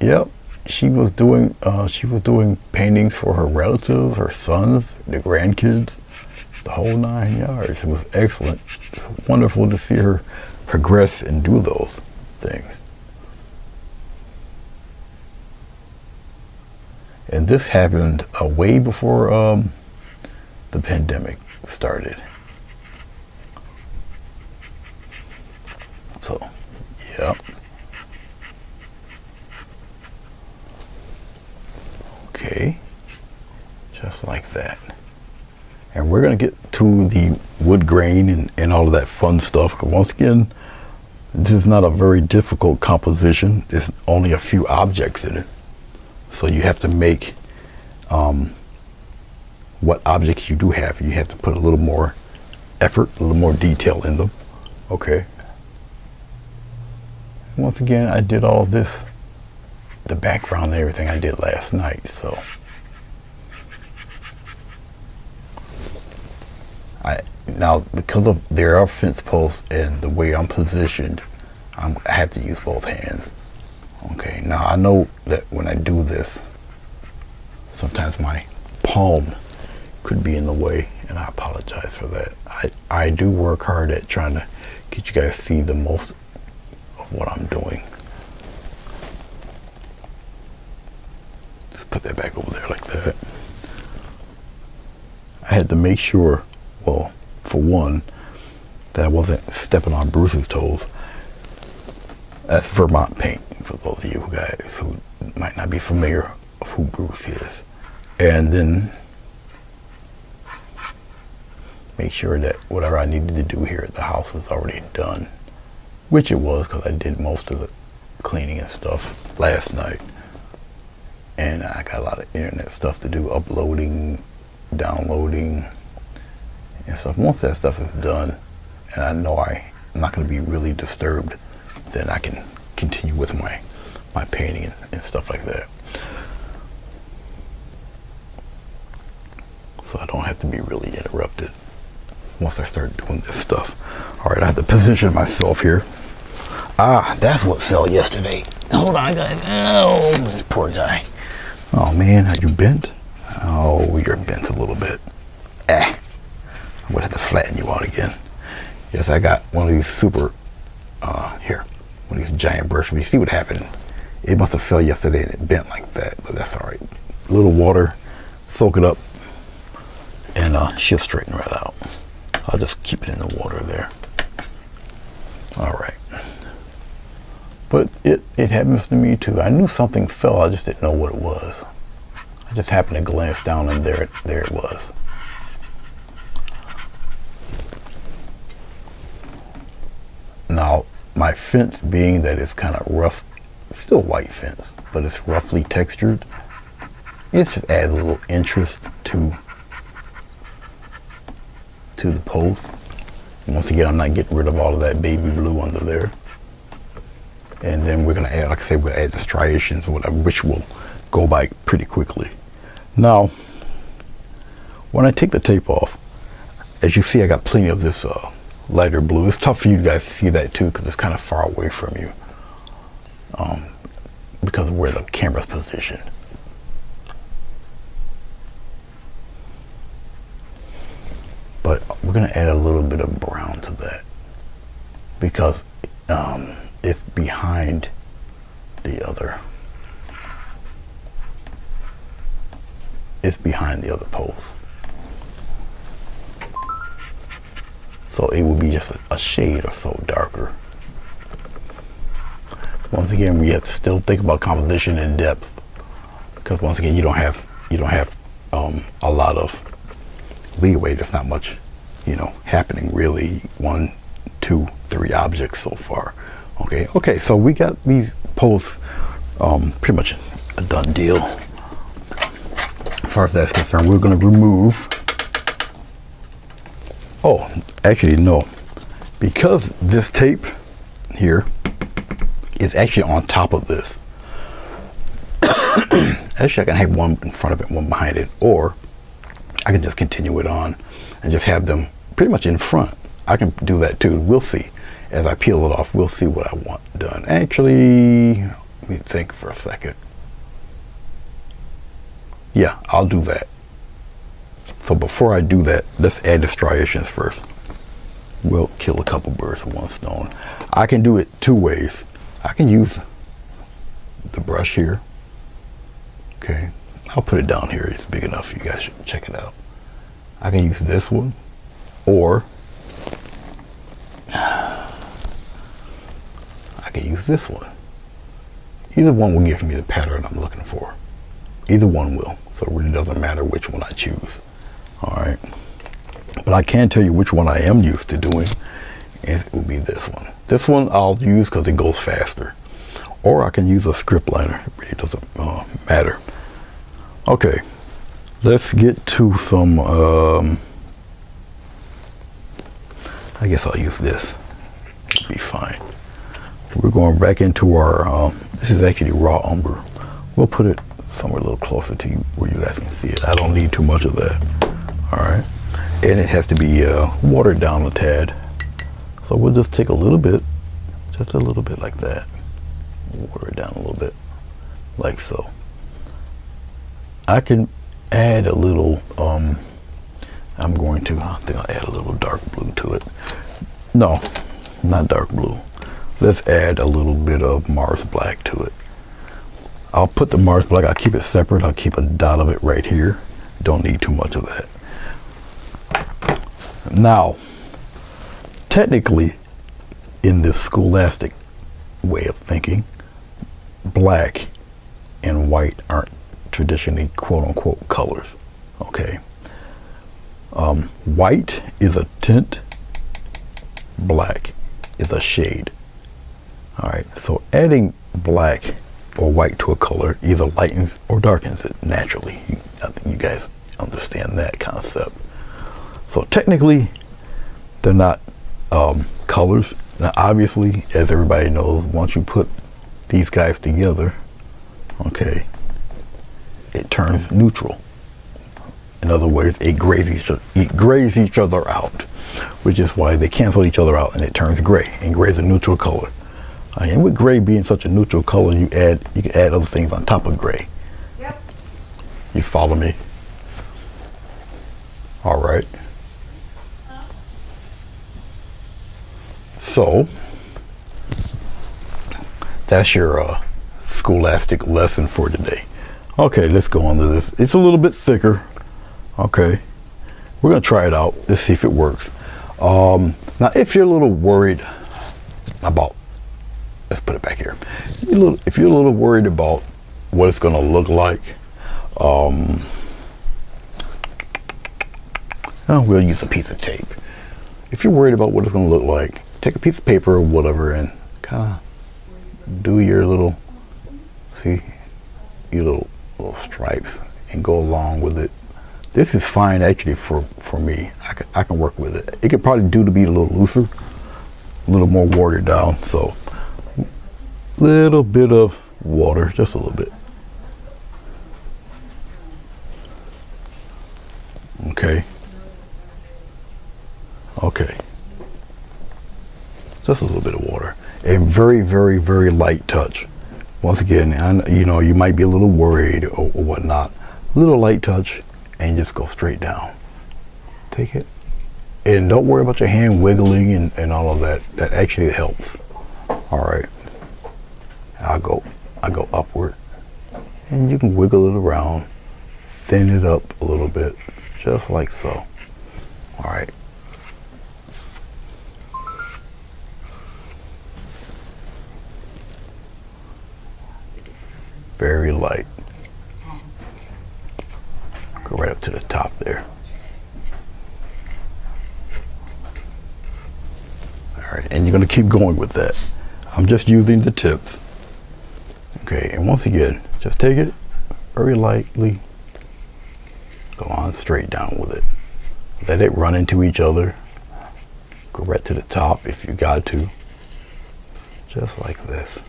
Yep, she was doing paintings for her relatives, her sons, the grandkids, the whole 9 yards. It was excellent. It was wonderful to see her progress and do those things. And this happened way before the pandemic started. So, yep. Okay, just like that. And we're going to get to the wood grain and all of that fun stuff. Once again, this is not a very difficult composition. There's only a few objects in it. So you have to make what objects you do have. You have to put a little more effort, a little more detail in them. Okay. And once again, I did all of this, the background and everything I did last night. So now because of there are fence posts and the way I'm positioned, I have to use both hands. Okay, now I know that when I do this, sometimes my palm could be in the way, and I apologize for that. I do work hard at trying to get you guys to see the most of what I'm doing. Just put that back over there like that. I had to make sure, well, for one, that I wasn't stepping on Bruce's toes. That's Vermont paint, for those of you guys who might not be familiar with who Bruce is. And then make sure that whatever I needed to do here at the house was already done, which it was, because I did most of the cleaning and stuff last night. And I got a lot of internet stuff to do, uploading, downloading, and stuff. Once that stuff is done, and I know I'm not going to be really disturbed, then I can continue with my painting and stuff like that. So I don't have to be really interrupted once I start doing this stuff. All right, I have to position myself here. Ah, that's what fell yesterday. Hold on, guys. Oh, this poor guy. Oh man, are you bent? Oh, you're bent a little bit. I'm gonna have to flatten you out again. Yes, I got one of these super, one of these giant brushes. You see what happened? It must have fell yesterday and it bent like that, but that's all right. A little water, soak it up, and she'll straighten right out. I'll just keep it in the water there. All right. But it happens to me too. I knew something fell, I just didn't know what it was. I just happened to glance down and there it was. Now, my fence being that it's kind of rough, it's still white fence, but it's roughly textured. It just adds a little interest to the post. And once again, I'm not getting rid of all of that baby blue under there. And then we're gonna add, like I said, we'll add the striations or whatever, which will go by pretty quickly. Now, when I take the tape off, as you see, I got plenty of this lighter blue. It's tough for you guys to see that too, because it's kind of far away from you, because of where the camera's positioned. But we're gonna add a little bit of brown to that because it's behind the other. It's behind the other post. So it will be just a shade or so darker. Once again, we have to still think about composition and depth, because once again, you don't have a lot of leeway. There's not much, happening really. 1, 2, 3 objects so far. Okay, so we got these posts pretty much a done deal. As far as that's concerned, we're going to remove. Oh, actually no, because this tape here is actually on top of this. Actually, I can have one in front of it, one behind it, or I can just continue it on and just have them pretty much in front. I can do that too. We'll see. As I peel it off, we'll see what I want done. Actually, let me think for a second. Yeah, I'll do that. So before I do that, let's add the striations first. We'll kill a couple birds with one stone. I can do it 2 ways. I can use the brush here. Okay, I'll put it down here. It's big enough. You guys should check it out. I can use this one, or I can use this one. Either one will give me the pattern I'm looking for. Either one will. So it really doesn't matter which one I choose. All right. But I can tell you which one I am used to doing. And it will be this one. This one I'll use because it goes faster. Or I can use a script liner. It really doesn't matter. Okay. Let's get to some, I guess I'll use this. It'll be fine. We're going back into our, this is actually raw umber. We'll put it somewhere a little closer to you where you guys can see it. I don't need too much of that. All right. And it has to be watered down a tad. So we'll just take a little bit, just a little bit like that. Water it down a little bit, like so. I can add a little, I think I'll add a little dark blue to it. No, not dark blue. Let's add a little bit of Mars black to it. I'll put the Mars black, I'll keep it separate. I'll keep a dot of it right here. Don't need too much of that. Now, technically, in this scholastic way of thinking, black and white aren't traditionally quote-unquote colors. Okay. White is a tint, black is a shade. All right, so adding black or white to a color either lightens or darkens it naturally. I think you guys understand that concept. So technically, they're not colors. Now, obviously, as everybody knows, once you put these guys together, okay, it turns neutral. In other words, it grays each other out, which is why they cancel each other out and it turns gray. And gray is a neutral color. And with gray being such a neutral color, you can add other things on top of gray. Yep. You follow me? All right. So that's your scholastic lesson for today. Okay, let's go on to this. It's a little bit thicker. Okay, we're gonna try it out. Let's see if it works. Now, if you're a little worried let's put it back here. If you're a little worried about what it's going to look like, we'll use a piece of tape. If you're worried about what it's going to look like, take a piece of paper or whatever and kind of do your little, see, your little stripes and go along with it. This is fine actually for me. I can work with it. It could probably do to be a little looser, a little more watered down. So little bit of water, just a little bit. Okay. Just a little bit of water. A very, very, very light touch. Once again, you know, you might be a little worried or whatnot. A little light touch and just go straight down. Take it. And don't worry about your hand wiggling and all of that. That actually helps. All right. I go upward. And you can wiggle it around. Thin it up a little bit. Just like so. All right. Very light. Go right up to the top there. All right, and you're going to keep going with that. I'm just using the tips. Okay, and once again, just take it very lightly. Go on straight down with it. Let it run into each other. Go right to the top if you got to. Just like this.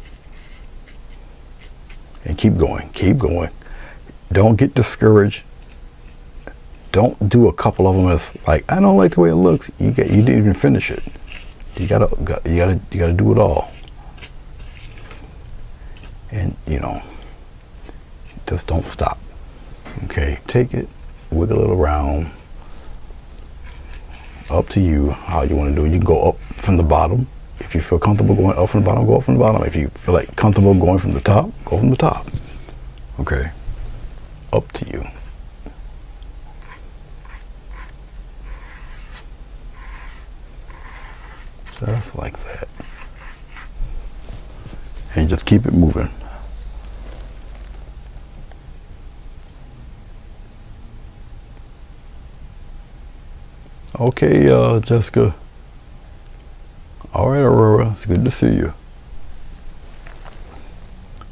And keep going, keep going. Don't get discouraged. Don't do a couple of them as like, I don't like the way it looks. You didn't even finish it. You gotta do it all. And you know, just don't stop. Okay, take it, wiggle it around. Up to you how you want to do it. You can go up from the bottom. If you feel comfortable going up from the bottom, go up from the bottom. If you feel like comfortable going from the top, go from the top. Okay, up to you. Just like that. And just keep it moving. Okay, Jessica. All right, Aurora, it's good to see you.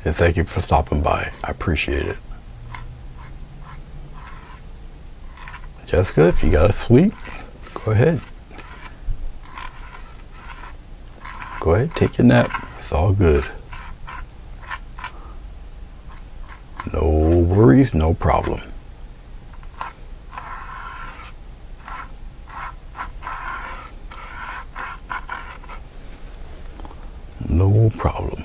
And thank you for stopping by. I appreciate it. Jessica, if you gotta sleep, go ahead. Go ahead, take your nap. It's all good. No worries, no problem. No problem.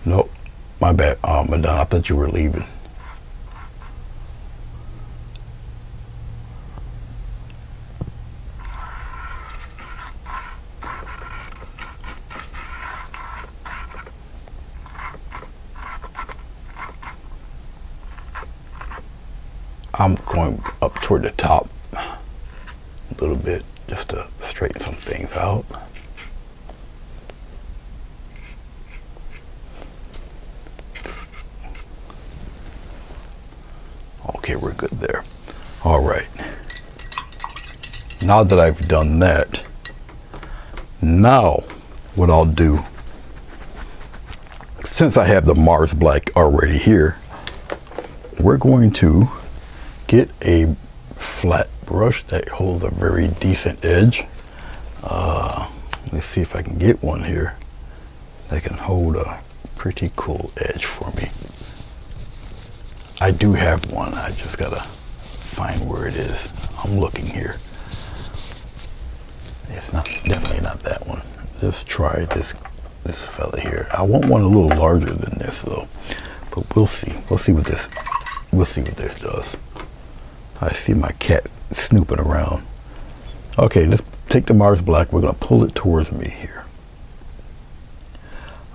Nope, my bad. Madonna, I thought you were leaving. I'm going up toward the top a little bit just to straighten some things out. Okay, we're good there. All right. Now that I've done that, now what I'll do, since I have the Mars Black already here, we're going to get a flat brush that holds a very decent edge. Let's see if I can get one here that can hold a pretty cool edge for me. I do have one. I just gotta find where it is. I'm looking here. It's not, definitely not that one. Let's try this fella here. I want one a little larger than this though, but we'll see. We'll see what this does. I see my cat snooping around. Okay, let's take the Mars Black. We're gonna pull it towards me here.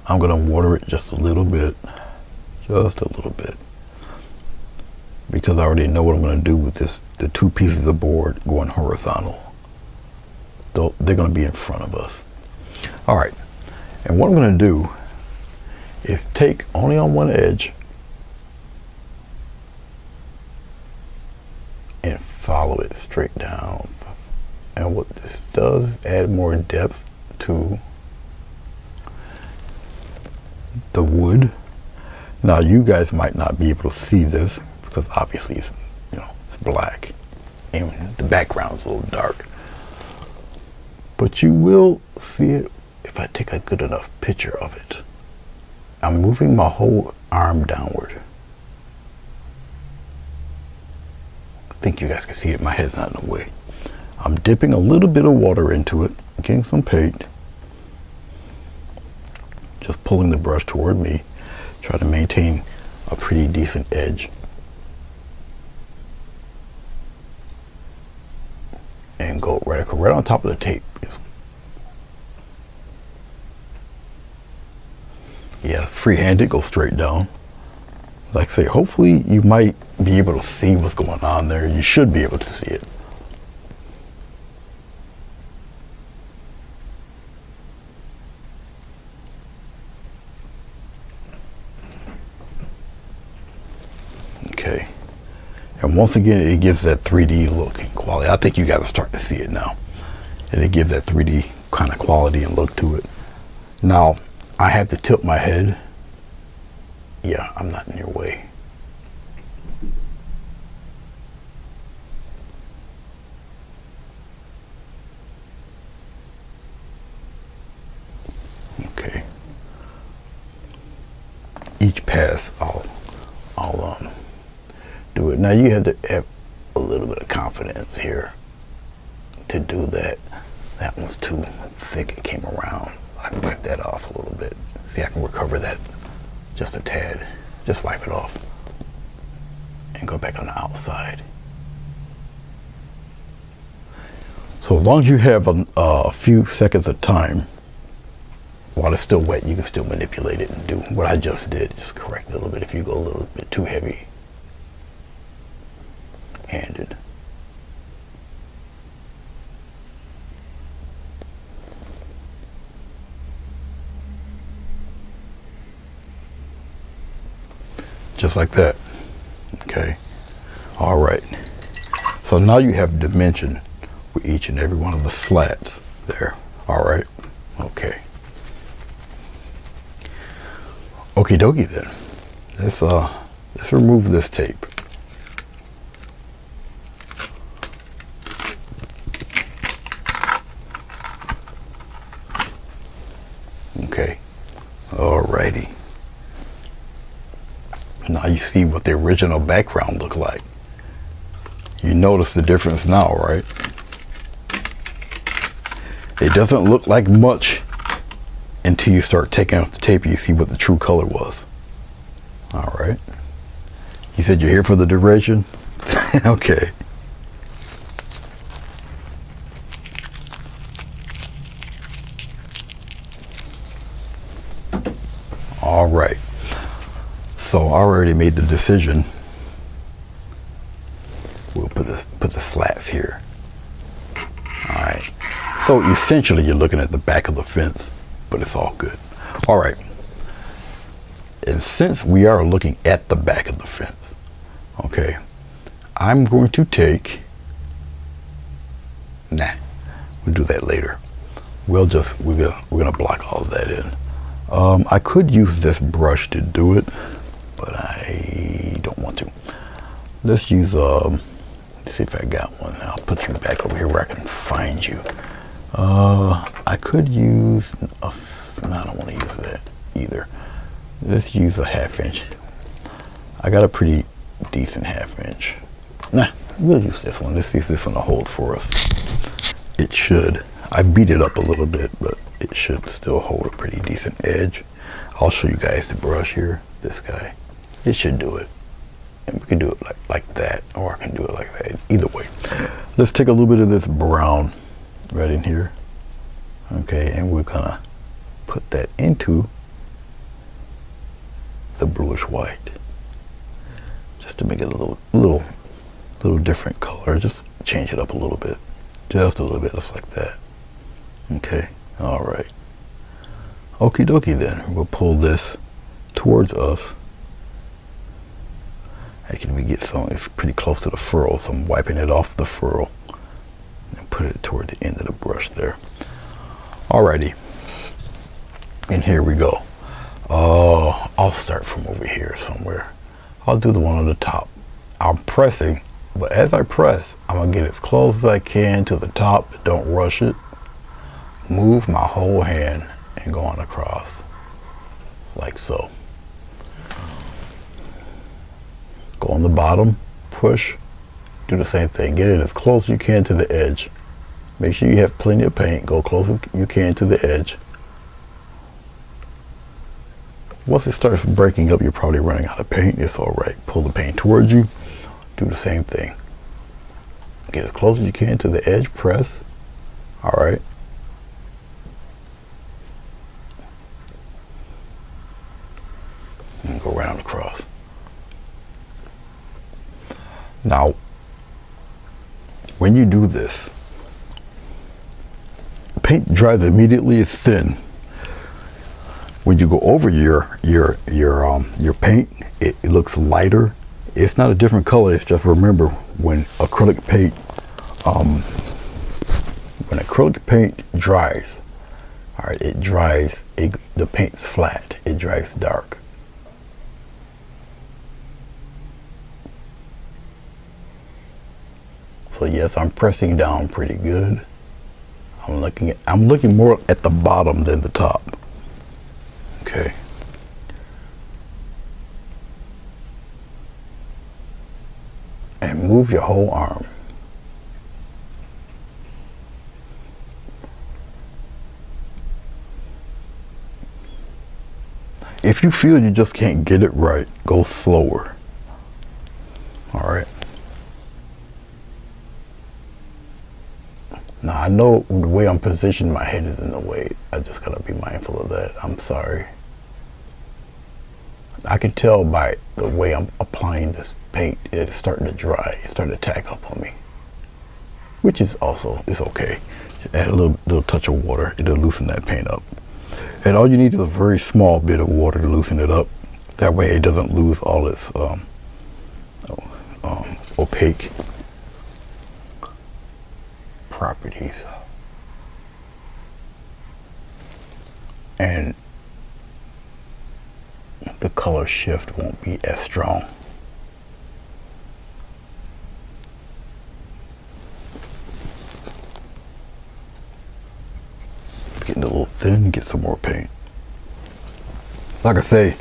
I'm gonna water it just a little bit. Just a little bit. because I already know what I'm going to do with this, the two pieces of board going horizontal. They're going to be in front of us. All right, and what I'm going to do is take only on one edge and follow it straight down. And what this does, add more depth to the wood. Now you guys might not be able to see this because obviously it's, you know, it's black and the background's a little dark. But you will see it if I take a good enough picture of it. I'm moving my whole arm downward. I think you guys can see it. My head's not in the way. I'm dipping a little bit of water into it, getting some paint. Just pulling the brush toward me. Try to maintain a pretty decent edge. And go right on top of the tape. Yeah, free-handed, go straight down. Like I say, hopefully you might be able to see what's going on there. You should be able to see it. Okay. And once again, it gives that 3D look and quality. I think you guys are starting to see it now. And it gives that 3D kind of quality and look to it. Now, I have to tilt my head. Yeah, I'm not in your way. Okay. Each pass, I'll do it. Now you have to have a little bit of confidence here to do that. That one's too thick, it came around. I can wipe that off a little bit. See, I can recover that just a tad. Just wipe it off and go back on the outside. So as long as you have a few seconds of time while it's still wet, you can still manipulate it and do what I just did. Just correct it a little bit if you go a little bit too heavy handed. Just like that. Okay. All right. So now you have dimension with each and every one of the slats there. All right. Okay. Okie dokie then. Let's remove this tape. Okay. All righty. Now you see what the original background looked like. You notice the difference now, right? It doesn't look like much until you start taking off the tape and you see what the true color was. All right. You said you're here for the duration? Okay. All right. So I already made the decision. We'll put the slats here. All right. So essentially you're looking at the back of the fence, but it's all good. All right. And since we are looking at the back of the fence, okay, I'm going to take, we'll do that later. We're gonna block all of that in. I could use this brush to do it, but I don't want to. Let's use, let's see if I got one. I'll put you back over here where I can find you. I could use, no, I don't want to use that either. Let's use a 1/2 inch. I got a pretty decent 1/2 inch. We'll use this one. Let's see if this one will hold for us. It should. I beat it up a little bit, but it should still hold a pretty decent edge. I'll show you guys the brush here. This guy. It should do it. And we can do it like that, or I can do it like that. Either way. Let's take a little bit of this brown right in here. Okay, and we're gonna put that into the bluish white. Just just to make it a little different color. Just change it up a little bit, just a little bit, just like that. Okay, all right. Okie dokie then. We'll pull this towards us. Actually, we get some, it's pretty close to the furrow, so I'm wiping it off the furrow and put it toward the end of the brush there. Alrighty, and here we go. I'll start from over here somewhere. I'll do the one on the top. I'm pressing, but as I press, I'm gonna get as close as I can to the top, but don't rush it. Move my whole hand and go on across, like so. Go on the bottom, push, do the same thing. Get it as close as you can to the edge. Make sure you have plenty of paint. Go close as you can to the edge. Once it starts breaking up, you're probably running out of paint. It's all right. Pull the paint towards you. Do the same thing. Get as close as you can to the edge. Press. All right. And go round across. Now, when you do this, paint dries immediately. It's thin. When you go over your paint, it looks lighter. It's not a different color. It's just, remember, when acrylic paint dries, all right, it dries. The paint's flat. It dries dark. So yes, I'm pressing down pretty good. I'm looking more at the bottom than the top. Okay. And move your whole arm. If you feel you just can't get it right, go slower. All right. Now I know the way I'm positioning my head is in the way. I just gotta be mindful of that. I'm sorry. I can tell by the way I'm applying this paint, it's starting to dry. It's starting to tack up on me, which is also, it's okay. Add a little touch of water. It'll loosen that paint up. And all you need is a very small bit of water to loosen it up. That way it doesn't lose all its opaque properties. And the color shift won't be as strong. Getting a little thin, get some more paint. Like I say,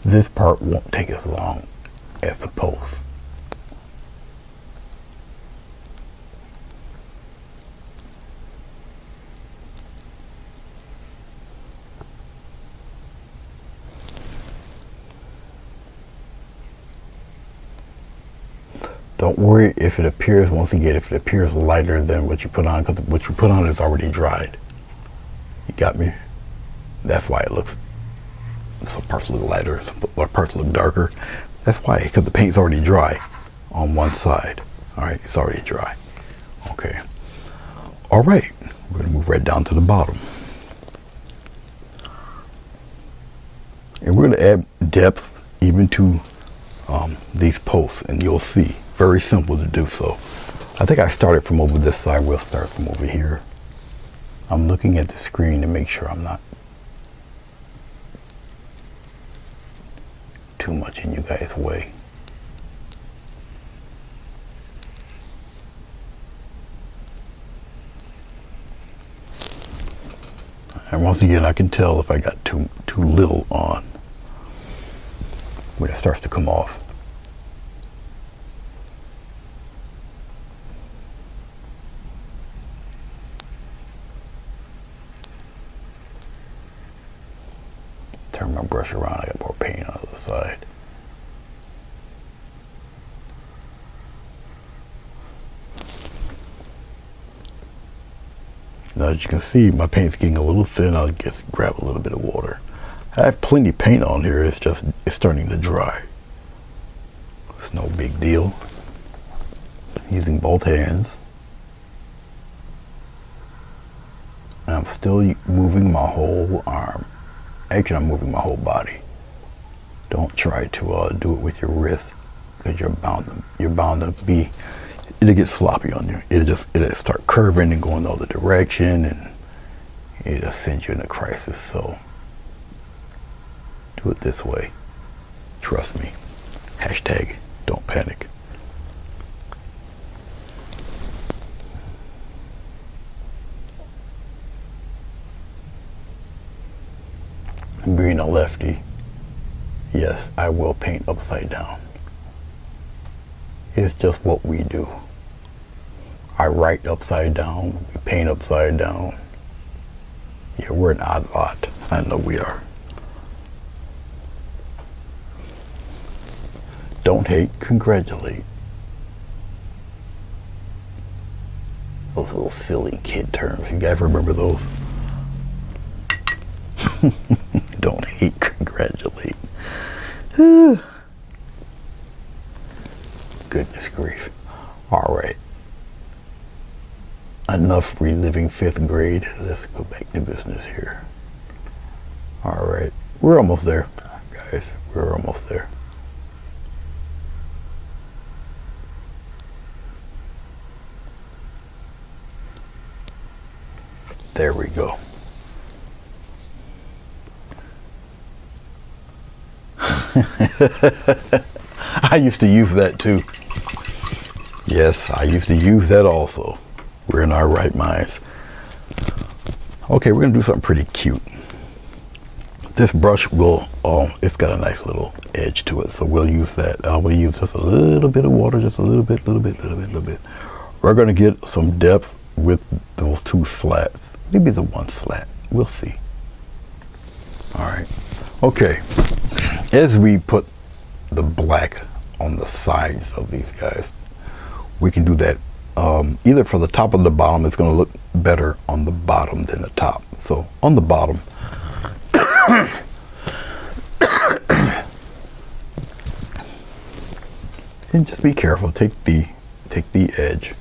this part won't take as long as the post. Don't worry if it appears, once again, if it appears lighter than what you put on, because what you put on is already dried. You got me? That's why it looks, some parts look lighter, some parts look darker. That's why, because the paint's already dry on one side. All right, it's already dry. Okay. All right, we're gonna move right down to the bottom. And we're gonna add depth even to these posts, and you'll see. Very simple to do so. I think I started from over this side. We'll start from over here. I'm looking at the screen to make sure I'm not too much in you guys' way. And once again, I can tell if I got too little on when it starts to come off. Turn my brush around, I got more paint on the other side. Now as you can see, my paint's getting a little thin. I'll just grab a little bit of water. I have plenty of paint on here, it's just, it's starting to dry. It's no big deal. Using both hands. And I'm still moving my whole arm. Actually, I'm moving my whole body. Don't try to do it with your wrist, because you're bound to be. It'll get sloppy on you. It'll start curving and going the other direction, and it'll send you in a crisis. So do it this way. Trust me. Hashtag don't panic. Being a lefty, yes, I will paint upside down. It's just what we do. I write upside down, we paint upside down. Yeah, we're an odd lot. I know we are. Don't hate, congratulate. Those little silly kid terms. You guys remember those? Don't hate, congratulate. Goodness grief. All right. Enough reliving 5th grade. Let's go back to business here. All right. We're almost there, guys. We're almost there. There we go. I used to use that too. Yes, I used to use that also. We're in our right minds. Okay, we're gonna do something pretty cute. This brush will, it's got a nice little edge to it, so we'll use that. I will use just a little bit of water, just a little bit. We're gonna get some depth with those 2 slats. Maybe the 1 slat, we'll see. All right, okay. As we put the black on the sides of these guys, we can do that either for the top or the bottom. It's going to look better on the bottom than the top. So on the bottom, and just be careful. Take the edge.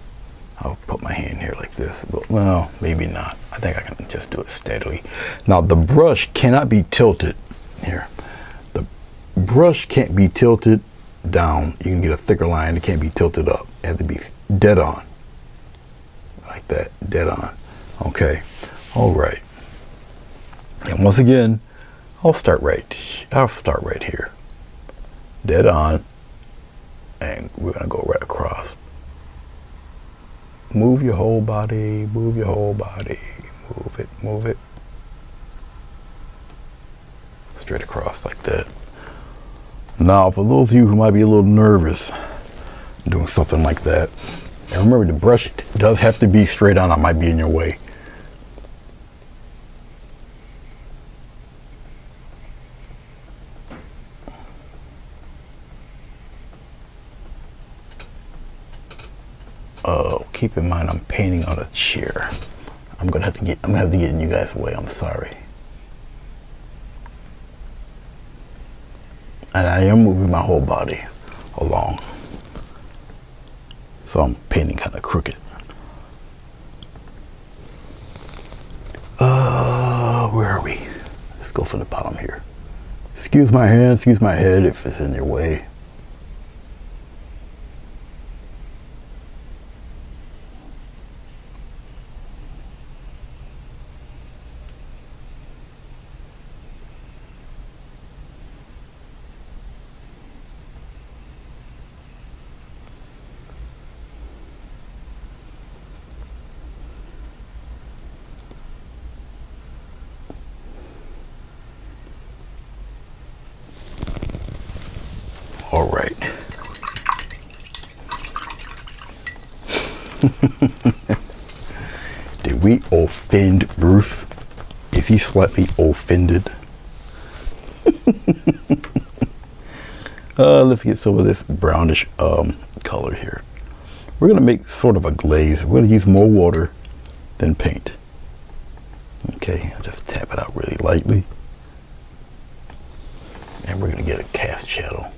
I'll put my hand here like this. But, well, maybe not. I think I can just do it steadily. Now the brush cannot be tilted here. Brush can't be tilted down. You can get a thicker line. It can't be tilted up. It has to be dead on. Like that. Dead on. Okay. All right. And once again, I'll start right here. Dead on. And we're going to go right across. Move your whole body. Move your whole body. Move it. Move it. Straight across like that. Now, for those of you who might be a little nervous doing something like that, and remember the brush does have to be straight on. I might be in your way. Keep in mind I'm painting on a chair. I'm gonna have to get in you guys' way. I'm sorry. And I am moving my whole body along. So I'm painting kind of crooked. Where are we? Let's go for the bottom here. Excuse my hand, excuse my head if it's in your way. All right. Did we offend Bruce? Is he slightly offended? Let's get some of this brownish color here. We're going to make sort of a glaze. We're going to use more water than paint. Okay, I'll just tap it out really lightly. And we're going to get a cast shadow.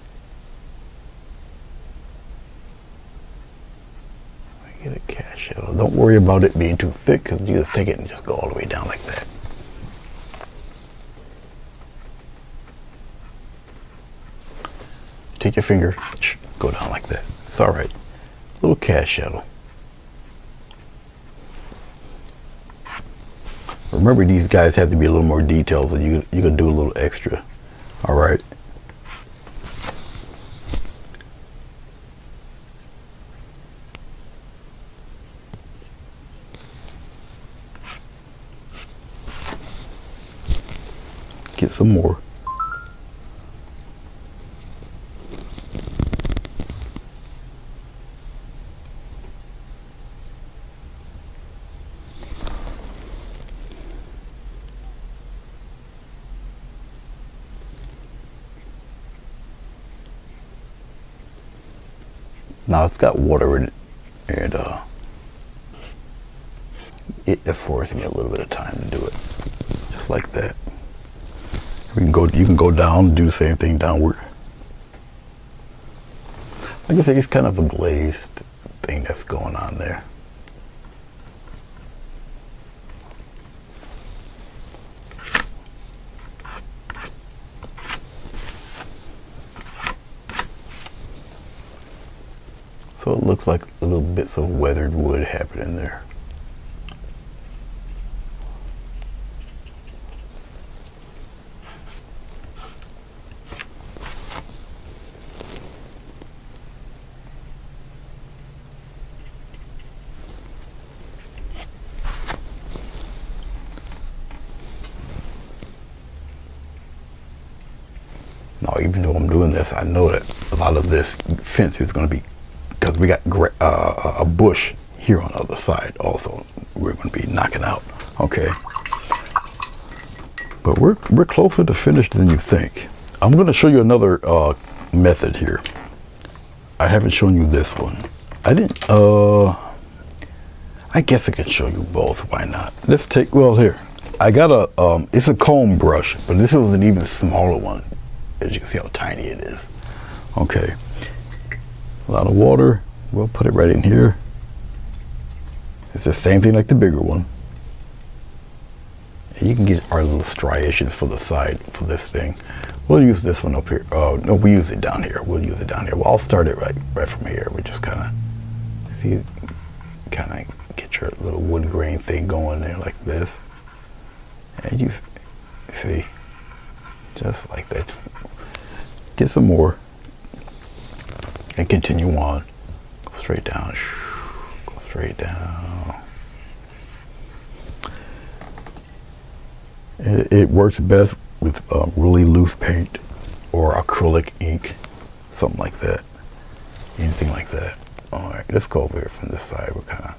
Get a cast shadow. Don't worry about it being too thick, because you just take it and just go all the way down like that. Take your finger, go down like that. It's all right. Little cast shadow. Remember, these guys have to be a little more detailed, so you can do a little extra. All right. Get some more. Now it's got water in it, and it affords me a little bit of time to do it, just like that. You can go down, do the same thing downward. Like I say, it's kind of a glazed thing that's going on there. So it looks like little bits of weathered wood happening there. Now, even though I'm doing this, I know that a lot of this fence is going to be, because we got a bush here on the other side also we're going to be knocking out. Okay, but we're closer to finished than you think. I'm going to show you another method here. I haven't shown you this one. I guess I can show you both. Why not? Let's take, well, here I got a it's a comb brush, but this is an even smaller one. As you can see how tiny it is. Okay, a lot of water. We'll put it right in here. It's the same thing like the bigger one. And you can get our little striations for the side for this thing. We'll use this one up here. Oh no, we use it down here. We'll use it down here. Well, I'll start it right from here. We just kind of see, kind of get your little wood grain thing going there like this, and you see, just like that. Get some more and continue on. Go straight down. Go straight down. It works best with really loose paint or acrylic ink, something like that. Anything like that. All right, let's go over here from this side. We're kind of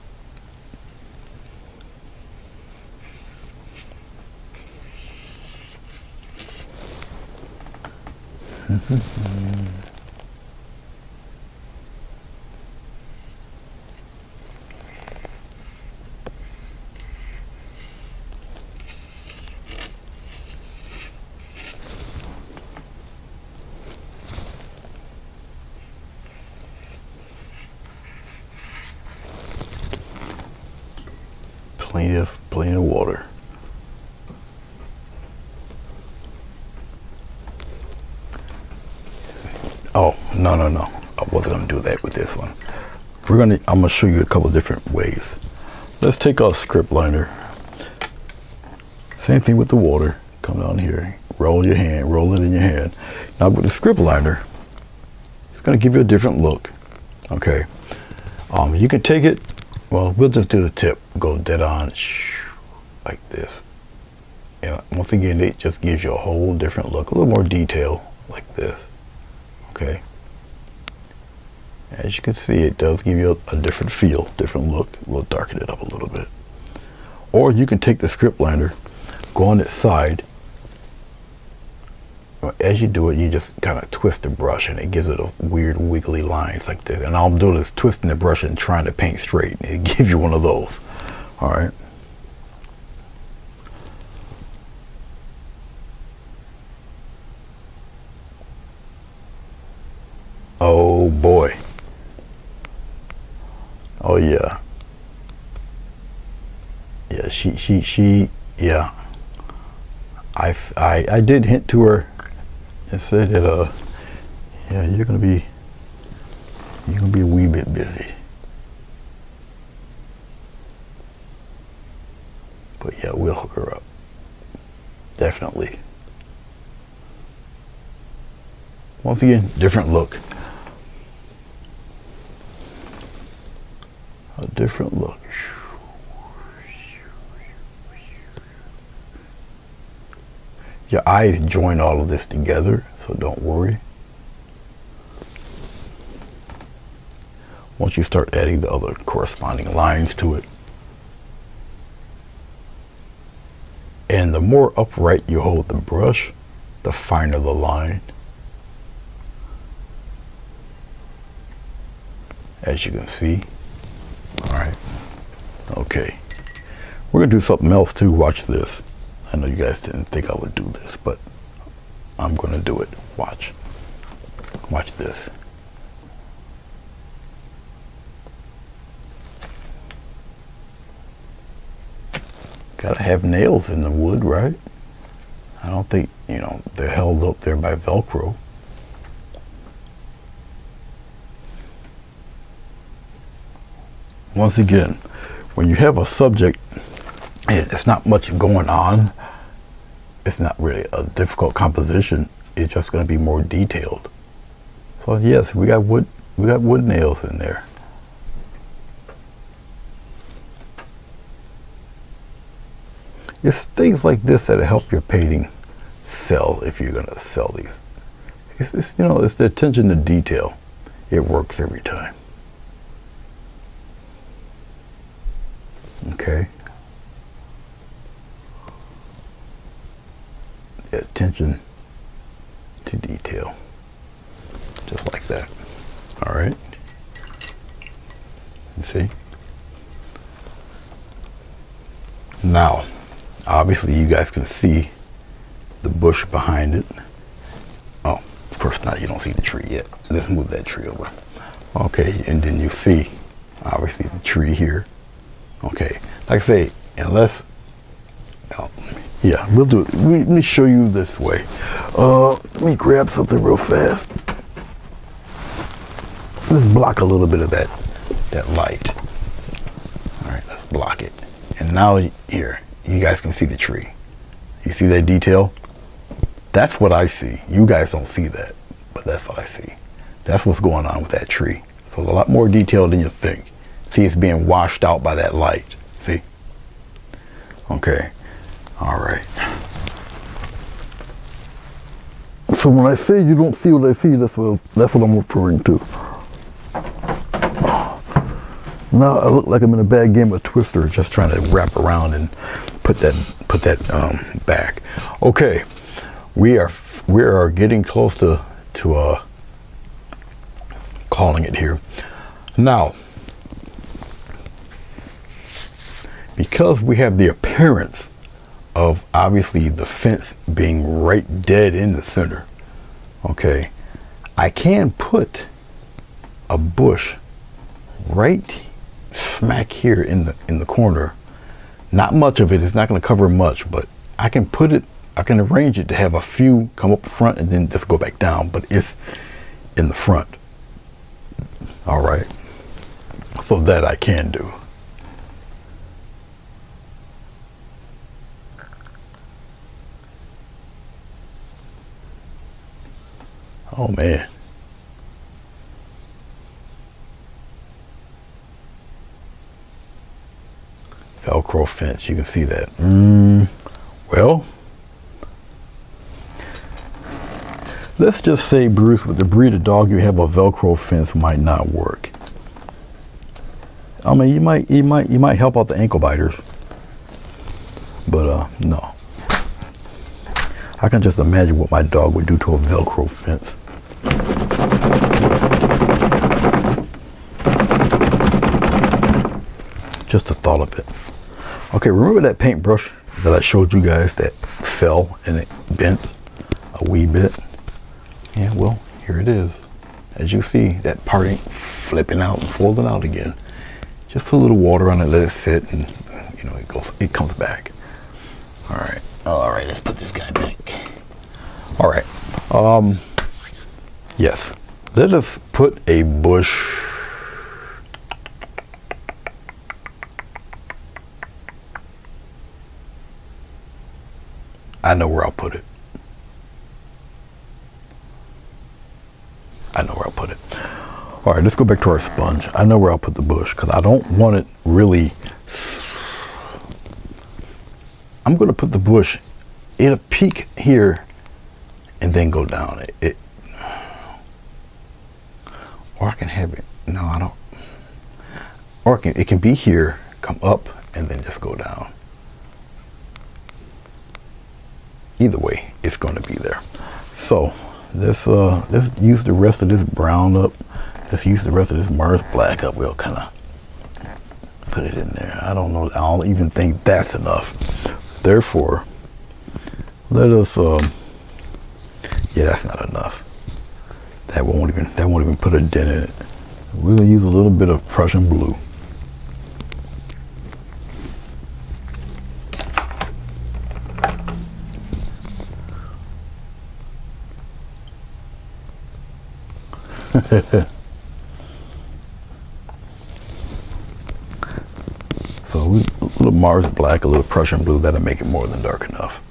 plenty of water. Oh, no. I wasn't gonna do that with this one. I'm gonna show you a couple different ways. Let's take our script liner. Same thing with the water. Come down here, roll it in your hand. Now with the script liner, it's gonna give you a different look. Okay. You can take it, well, we'll just do the tip, go dead on, like this. And once again, it just gives you a whole different look, a little more detail, like this. Okay. As you can see, it does give you a different feel, different look. We'll darken it up a little bit. Or you can take the script liner, go on its side. As you do it, you just kind of twist the brush and it gives it a weird wiggly lines like this. And all I'm doing is twisting the brush and trying to paint straight. It gives you one of those. All right. Oh boy. Oh yeah. Yeah, she yeah. I did hint to her and said that yeah, you're gonna be a wee bit busy. But yeah, we'll hook her up. Definitely. Once again, different look. A different look. Your eyes join all of this together, so don't worry. Once you start adding the other corresponding lines to it, and the more upright you hold the brush, the finer the line. As you can see. All right. Okay. We're gonna do something else too. Watch this. I know you guys didn't think I would do this, but I'm gonna do it. Watch. Watch this. Gotta have nails in the wood, right? I don't think, you know, they're held up there by Velcro. Once again, when you have a subject and it's not much going on, it's not really a difficult composition. It's just going to be more detailed. So yes, we got wood nails in there. It's things like this that help your painting sell if you're going to sell these. It's you know, it's the attention to detail. It works every time. Okay. The attention to detail. Just like that. All right. You see? Now, obviously you guys can see the bush behind it. Oh, of course not, you don't see the tree yet. Let's move that tree over. Okay, and then you see, obviously, the tree here. Okay, like I say, unless, yeah, we'll do it. Let me show you this way. Let me grab something real fast. Let's block a little bit of that light. All right, let's block it. And now here, you guys can see the tree. You see that detail? That's what I see. You guys don't see that, but that's what I see. That's what's going on with that tree. So it's a lot more detail than you think. See, it's being washed out by that light. See? Okay. All right. So when I say you don't see what I see, that's what I'm referring to. Now I look like I'm in a bad game of Twister, just trying to wrap around and put that back. Okay, we are getting close to calling it here. Now, because we have the appearance of obviously the fence being right dead in the center, okay, I can put a bush right smack here in the corner. Not much of it, it's not going to cover much, but I can put it, I can arrange it to have a few come up front and then just go back down, but it's in the front. All right, so that I can do. Oh man. Velcro fence, you can see that. Well, let's just say, Bruce, with the breed of dog you have, a Velcro fence might not work. I mean, you might help out the ankle biters, but no. I can just imagine what my dog would do to a Velcro fence. Just the thought of it. Okay, remember that paintbrush that I showed you guys that fell and it bent a wee bit? Yeah, well, here it is. As you see, that part ain't flipping out and folding out again. Just put a little water on it, let it sit, and it comes back. All right, let's put this guy back. All right, yes, let us put a bush. I know where I'll put it. All right, let's go back to our sponge. I know where I'll put the bush because I don't want it really. I'm going to put the bush, it'll peak here and then go down. Or I can have it, no, I don't. Or it can be here, come up, and then just go down. Either way, it's going to be there. So let's use the rest of this brown up. Let's use the rest of this Mars black up. We'll kind of put it in there. I don't know. I don't even think that's enough. Therefore, let us. Yeah, that's not enough. That won't even put a dent in it. We're gonna use a little bit of Prussian blue. So a little Mars black, a little Prussian blue, that'll make it more than dark enough.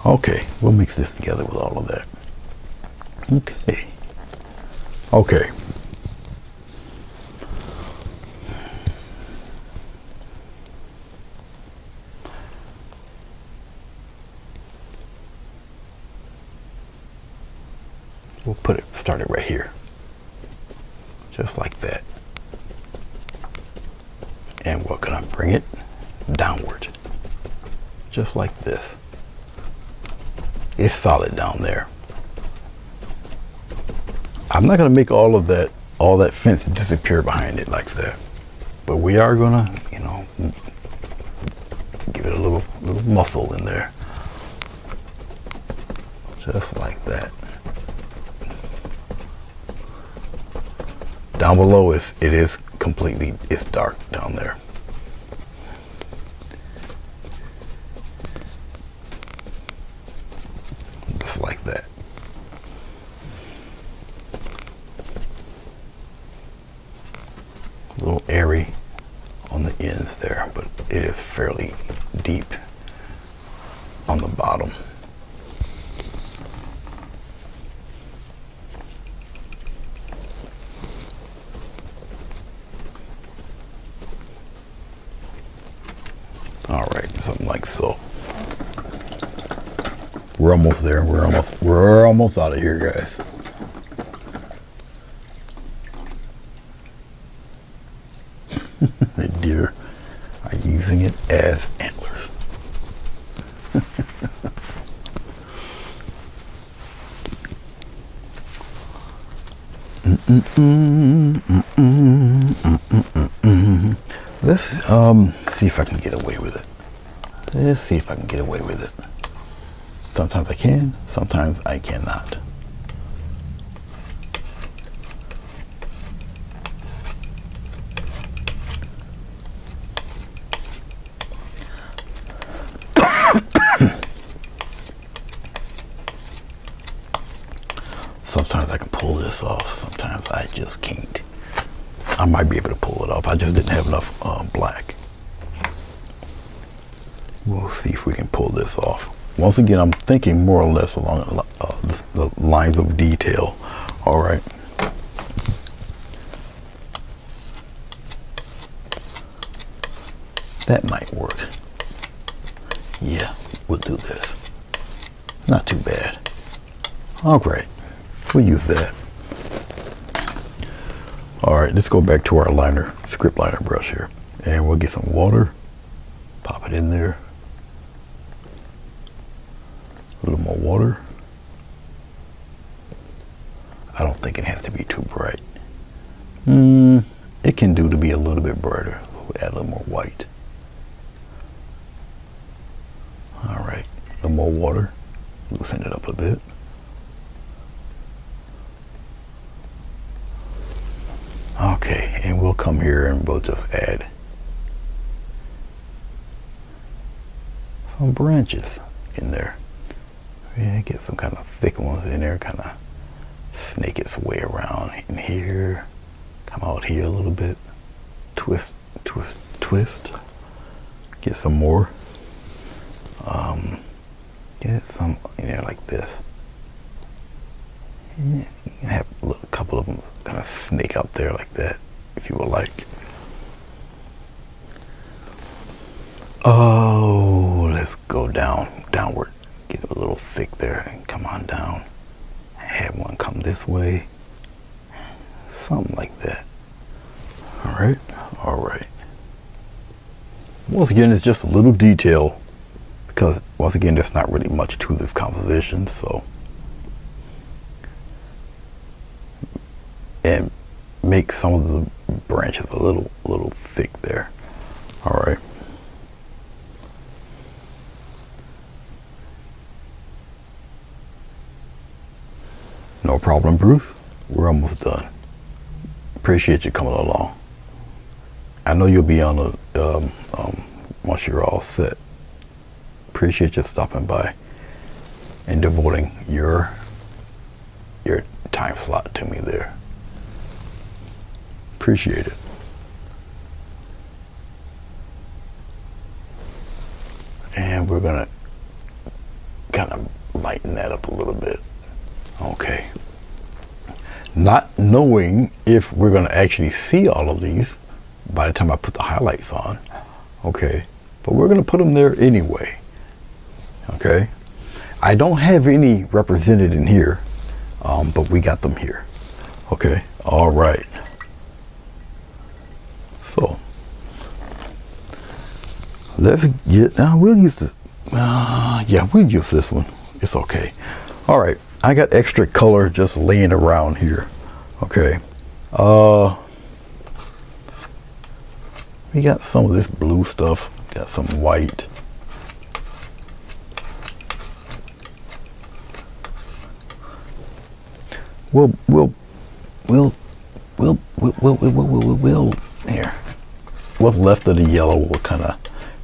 Okay, we'll mix this together with all of that. Okay. We'll start it right here. Just like that. And we're gonna bring it downward. Just like this. It's solid down there. I'm not gonna make all that fence disappear behind it like that. But we are gonna, give it a little muscle in there. Just like that. Down below it's dark down there. Just like that. A little airy on the ends there, but it is fairly deep on the bottom. All right, something like so. We're almost there. We're almost out of here, guys. The deer are using it as antlers. Let's see if I can get away with it. Let's see if I can get away with it. Sometimes I can, sometimes I cannot. Sometimes I can pull this off, sometimes I just can't. I might be able to pull it off, I just didn't have enough black. We'll see if we can pull this off. Once again, I'm thinking more or less along the lines of detail. All right. That might work. Yeah, we'll do this. Not too bad. All right, we'll use that. All right, let's go back to our liner, script liner brush here. And we'll get some water, pop it in there. A little more water. I don't think it has to be too bright. It can do to be a little bit brighter. We'll add a little more white. All right, a little more water. Loosen it up a bit. Okay, and we'll come here and we'll just add some branches in there. Yeah, get some kind of thick ones in there, kind of snake its way around in here, come out here a little bit, twist, twist, twist, get some more, get some in there like this. Yeah, you can have a couple of them kind of snake out there like that, if you would like. Oh, let's go downward. Get a little thick there and come on down. Have one come this way. Something like that. All right, all right. Once again, it's just a little detail because once again, there's not really much to this composition, so. And make some of the branches a little thick there. All right. No problem, Bruce. We're almost done. Appreciate you coming along. I know you'll be on the once you're all set. Appreciate you stopping by and devoting your time slot to me there. Appreciate it. And we're gonna kind of lighten that up a little bit. Okay. Not knowing if we're gonna actually see all of these by the time I put the highlights on. Okay. But we're gonna put them there anyway. Okay. I don't have any represented in here, but we got them here. Okay. All right. So let's get, we'll use this. Yeah, we'll use this one. It's okay. All right. I got extra color just laying around here. Okay. We got some of this blue stuff. Got some white. We'll here. What's left of the yellow, we'll kind of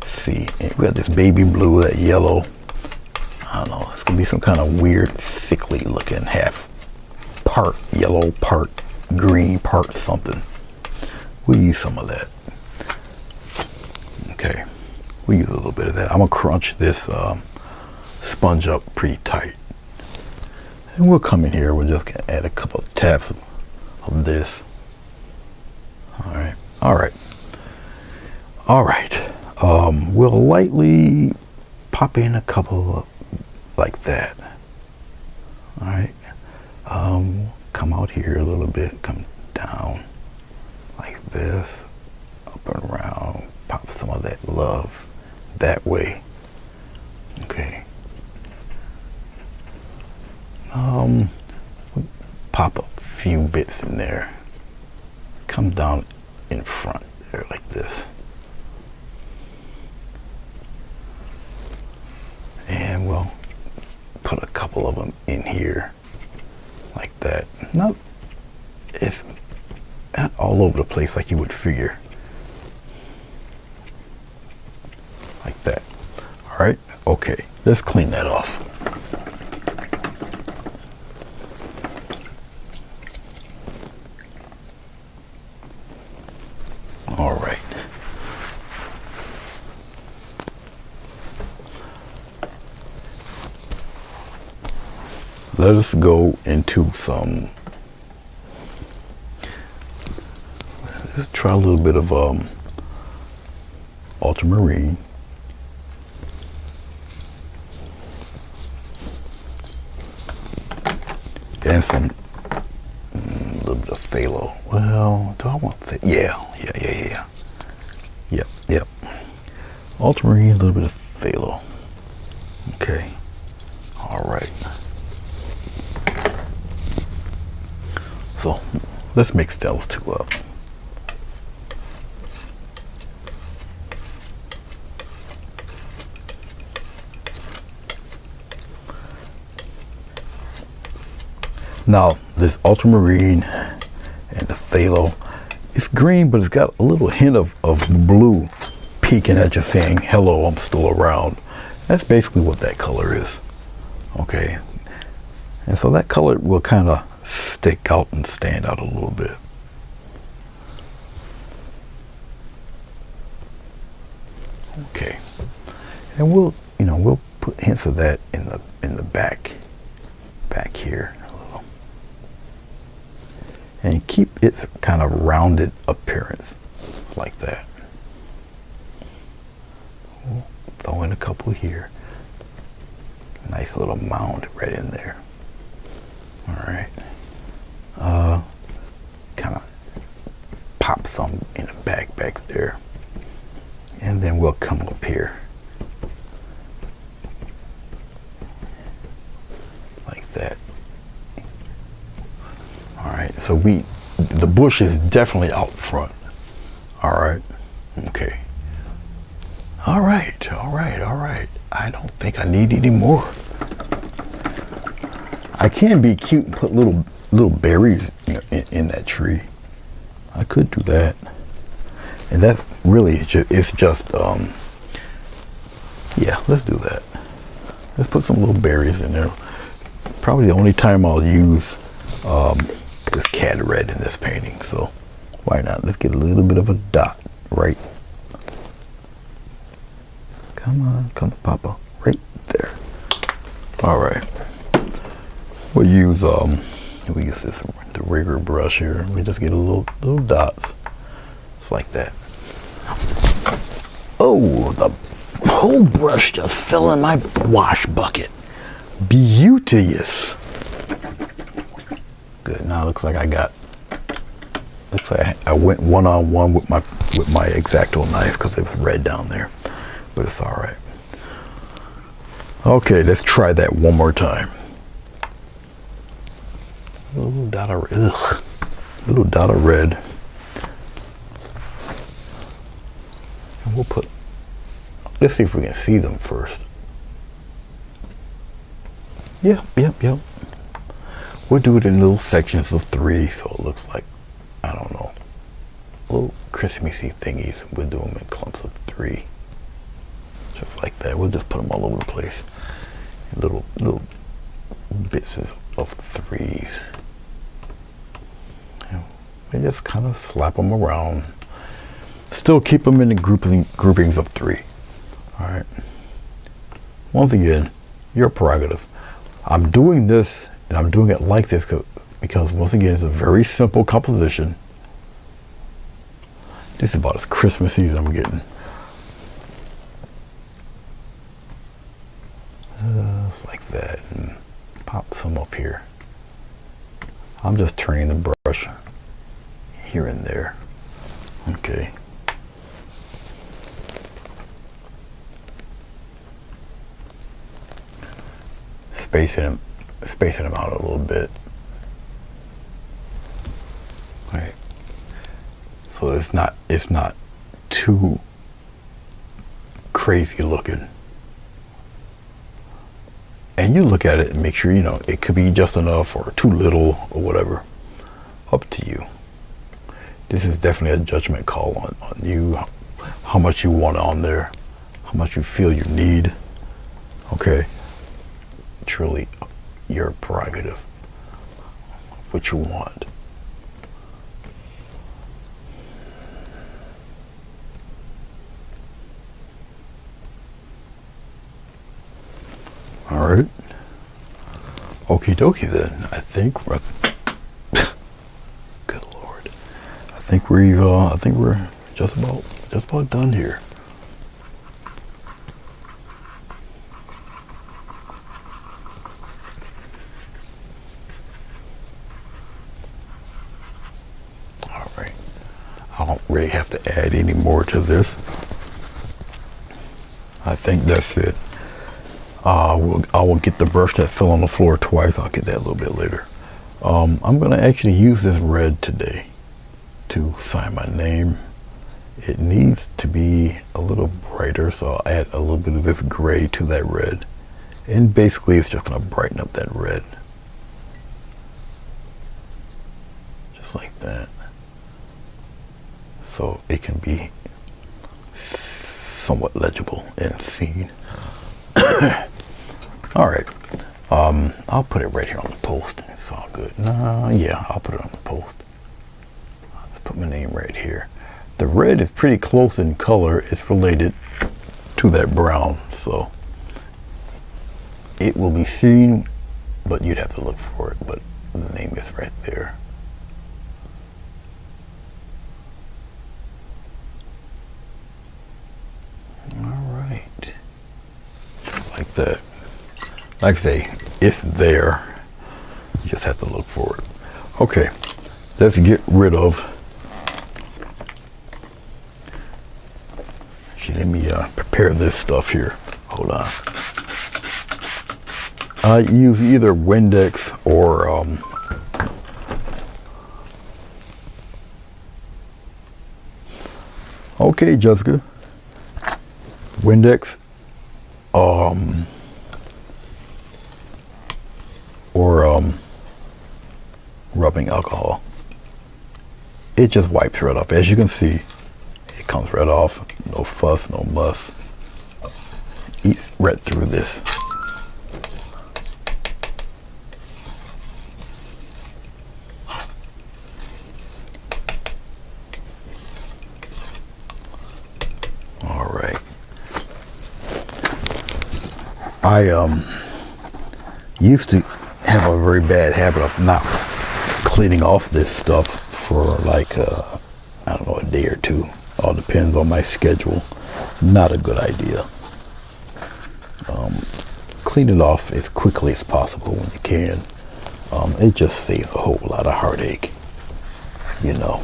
see. And we got this baby blue, that yellow. I don't know, it's gonna be some kind of weird, sickly looking half part yellow, part green, part something. We'll use some of that. Okay, we'll use a little bit of that. I'm gonna crunch this sponge up pretty tight. And we'll come in here, we're just gonna add a couple of taps of this. All right, all right, all right. We'll lightly pop in a couple of like that. All right. Come out here a little bit, come down like this, up and around, pop some of that love that way. Okay. Pop a few bits in there. Come down in front there like this. And we'll put a couple of them in here like that. It's not all over the place like you would figure. Like that. All right, okay, let's clean that off. All right. Let us go into some, let's try a little bit of ultramarine. And some, a little bit of phthalo. Well, do I want that? Yeah. Yep. Ultramarine, a little bit of phthalo. Okay. All right. So let's mix those two up. Now this ultramarine and the phthalo, it's green, but it's got a little hint of blue peeking at you saying, hello, I'm still around. That's basically what that color is. Okay. And so that color will kind of stick out and stand out a little bit. Okay. And we'll put hints of that in the back here a little. And keep its kind of rounded appearance like that. We'll throw in a couple here. Nice little mound right in there. All right. Kind of pop some in the back there. And then we'll come up here. Like that. All right. So the bush is definitely out front. All right. Okay. All right. I don't think I need any more. I can be cute and put little berries in that tree. I could do that. And that really it's just yeah, let's do that. Let's put some little berries in there. Probably the only time I'll use this cat red in this painting, so why not? Let's get a little bit of a dot right. Come on, Papa, right there. All right. We'll use the rigger brush here. We just get a little dots, just like that. Oh, the whole brush just fell in my wash bucket. Beauteous. Good. Now it looks like I went one-on-one with my X-Acto knife because it was red down there, but it's all right. Okay, let's try that one more time. A little dot of red. And we'll let's see if we can see them first. Yep. We'll do it in little sections of 3, so it looks like, I don't know, little Christmassy thingies. We'll do them in clumps of 3. Just like that. We'll just put them all over the place. Little bits of 3s. And just kind of slap them around. Still keep them in the groupings of 3. All right. Once again, your prerogative. I'm doing this, and I'm doing it like this because once again, it's a very simple composition. This is about as Christmassy as I'm getting. Just like that, and pop some up here. I'm just turning the brush here and there. Okay. Spacing them out a little bit. All right. So it's not too crazy looking. And you look at it and make sure, it could be just enough or too little or whatever. Up to you. This is definitely a judgment call on you, how much you want on there, how much you feel you need. Okay. Truly your prerogative. What you want. All right. Okie dokie then. I think we're good Lord. I think we're just about done here. All right. I don't really have to add any more to this. I think that's it. I will get the brush that fell on the floor twice. I'll get that a little bit later. I'm going to actually use this red today to sign my name. It needs to be a little brighter, so I'll add a little bit of this gray to that red. And basically it's just going to brighten up that red. Just like that. So it can be somewhat legible and seen. All right. I'll put it right here on the post. It's all good. Yeah, I'll put it on the post. I'll just put my name right here. The red is pretty close in color. It's related to that brown, so it will be seen, but you'd have to look for it. But the name is right there. All right. Like that. Like I say, it's there. You just have to look for it. Okay, let's get rid of. Actually, let me prepare this stuff here. Hold on. I use either Windex or okay, Jessica. Windex. Or rubbing alcohol. It just wipes right off. As you can see, it comes right off. No fuss, no muss. Eats right through this. All right. I used to have a very bad habit of not cleaning off this stuff for like I don't know, a day or two. All depends on my schedule. Not a good idea. Clean it off as quickly as possible when you can. It just saves a whole lot of heartache, you know.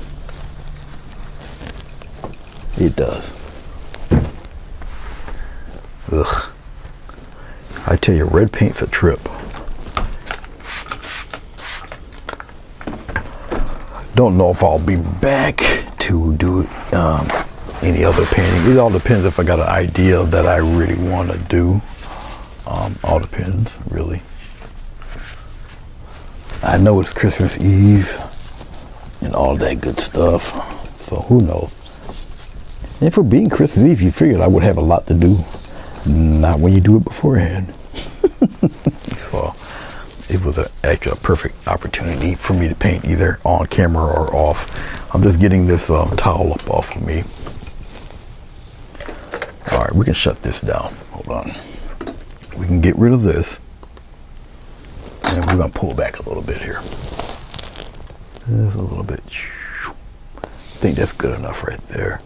It does. Ugh. I tell you, red paint's a trip. Don't know if I'll be back to do any other painting. It all depends if I got an idea that I really want to do. All depends, really. I know it's Christmas Eve and all that good stuff, so who knows. And for being Christmas Eve, you figured I would have a lot to do. Not when you do it beforehand. So it was actually a perfect opportunity for me to paint either on camera or off. I'm just getting this towel up off of me. All right, we can shut this down. Hold on. We can get rid of this. And we're going to pull back a little bit here. Just a little bit. I think that's good enough right there.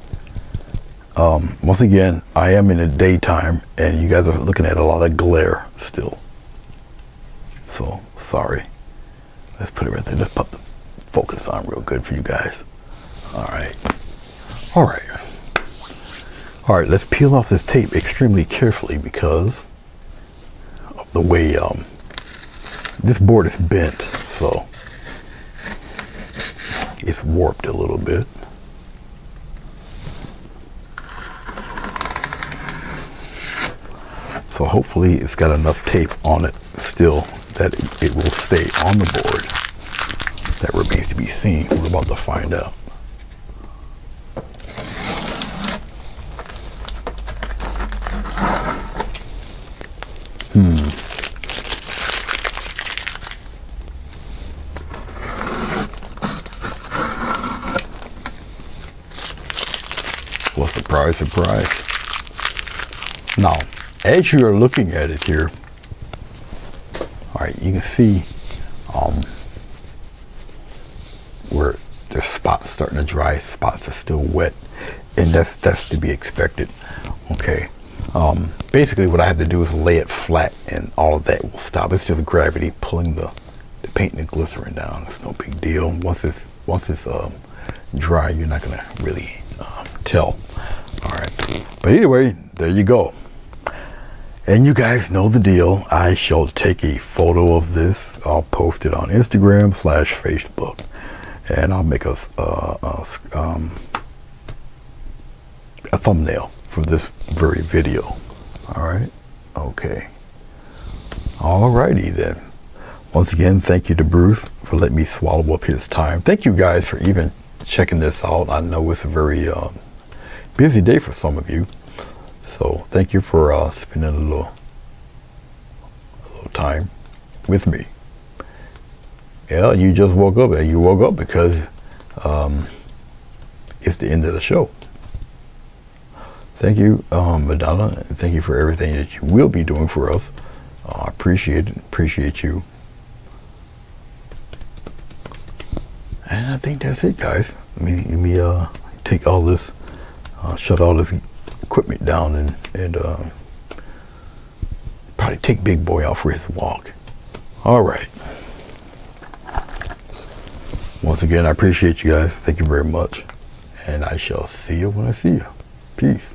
Once again, I am in the daytime and you guys are looking at a lot of glare still. So, sorry. Let's put it right there. Let's put the focus on real good for you guys. All right. All right. All right, let's peel off this tape extremely carefully because of the way this board is bent, so it's warped a little bit. So hopefully it's got enough tape on it still that it will stay on the board. That remains to be seen. We're about to find out. Well, surprise, surprise. Now, as you are looking at it here, all right, you can see where there's spots starting to dry, spots are still wet, and that's to be expected. Okay, basically what I have to do is lay it flat and all of that will stop. It's just gravity pulling the paint and the glycerin down. It's no big deal. Once it's dry, you're not gonna really tell. All right, but anyway, there you go. And you guys know the deal. I shall take a photo of this. I'll post it on Instagram/Facebook, and I'll make a thumbnail for this very video. All right. Okay. All righty then. Once again, thank you to Bruce for letting me swallow up his time. Thank you guys for even checking this out. I know it's a very busy day for some of you. So thank you for spending a little little time with me. Yeah, you just woke up, and you woke up because it's the end of the show. Thank you, Madonna, and thank you for everything that you will be doing for us. I appreciate it. Appreciate you. And I think that's it, guys. Let me take all this, shut all this equipment down, and probably take Big Boy out for his walk. All right. Once again, I appreciate you guys. Thank you very much. And I shall see you when I see you. Peace.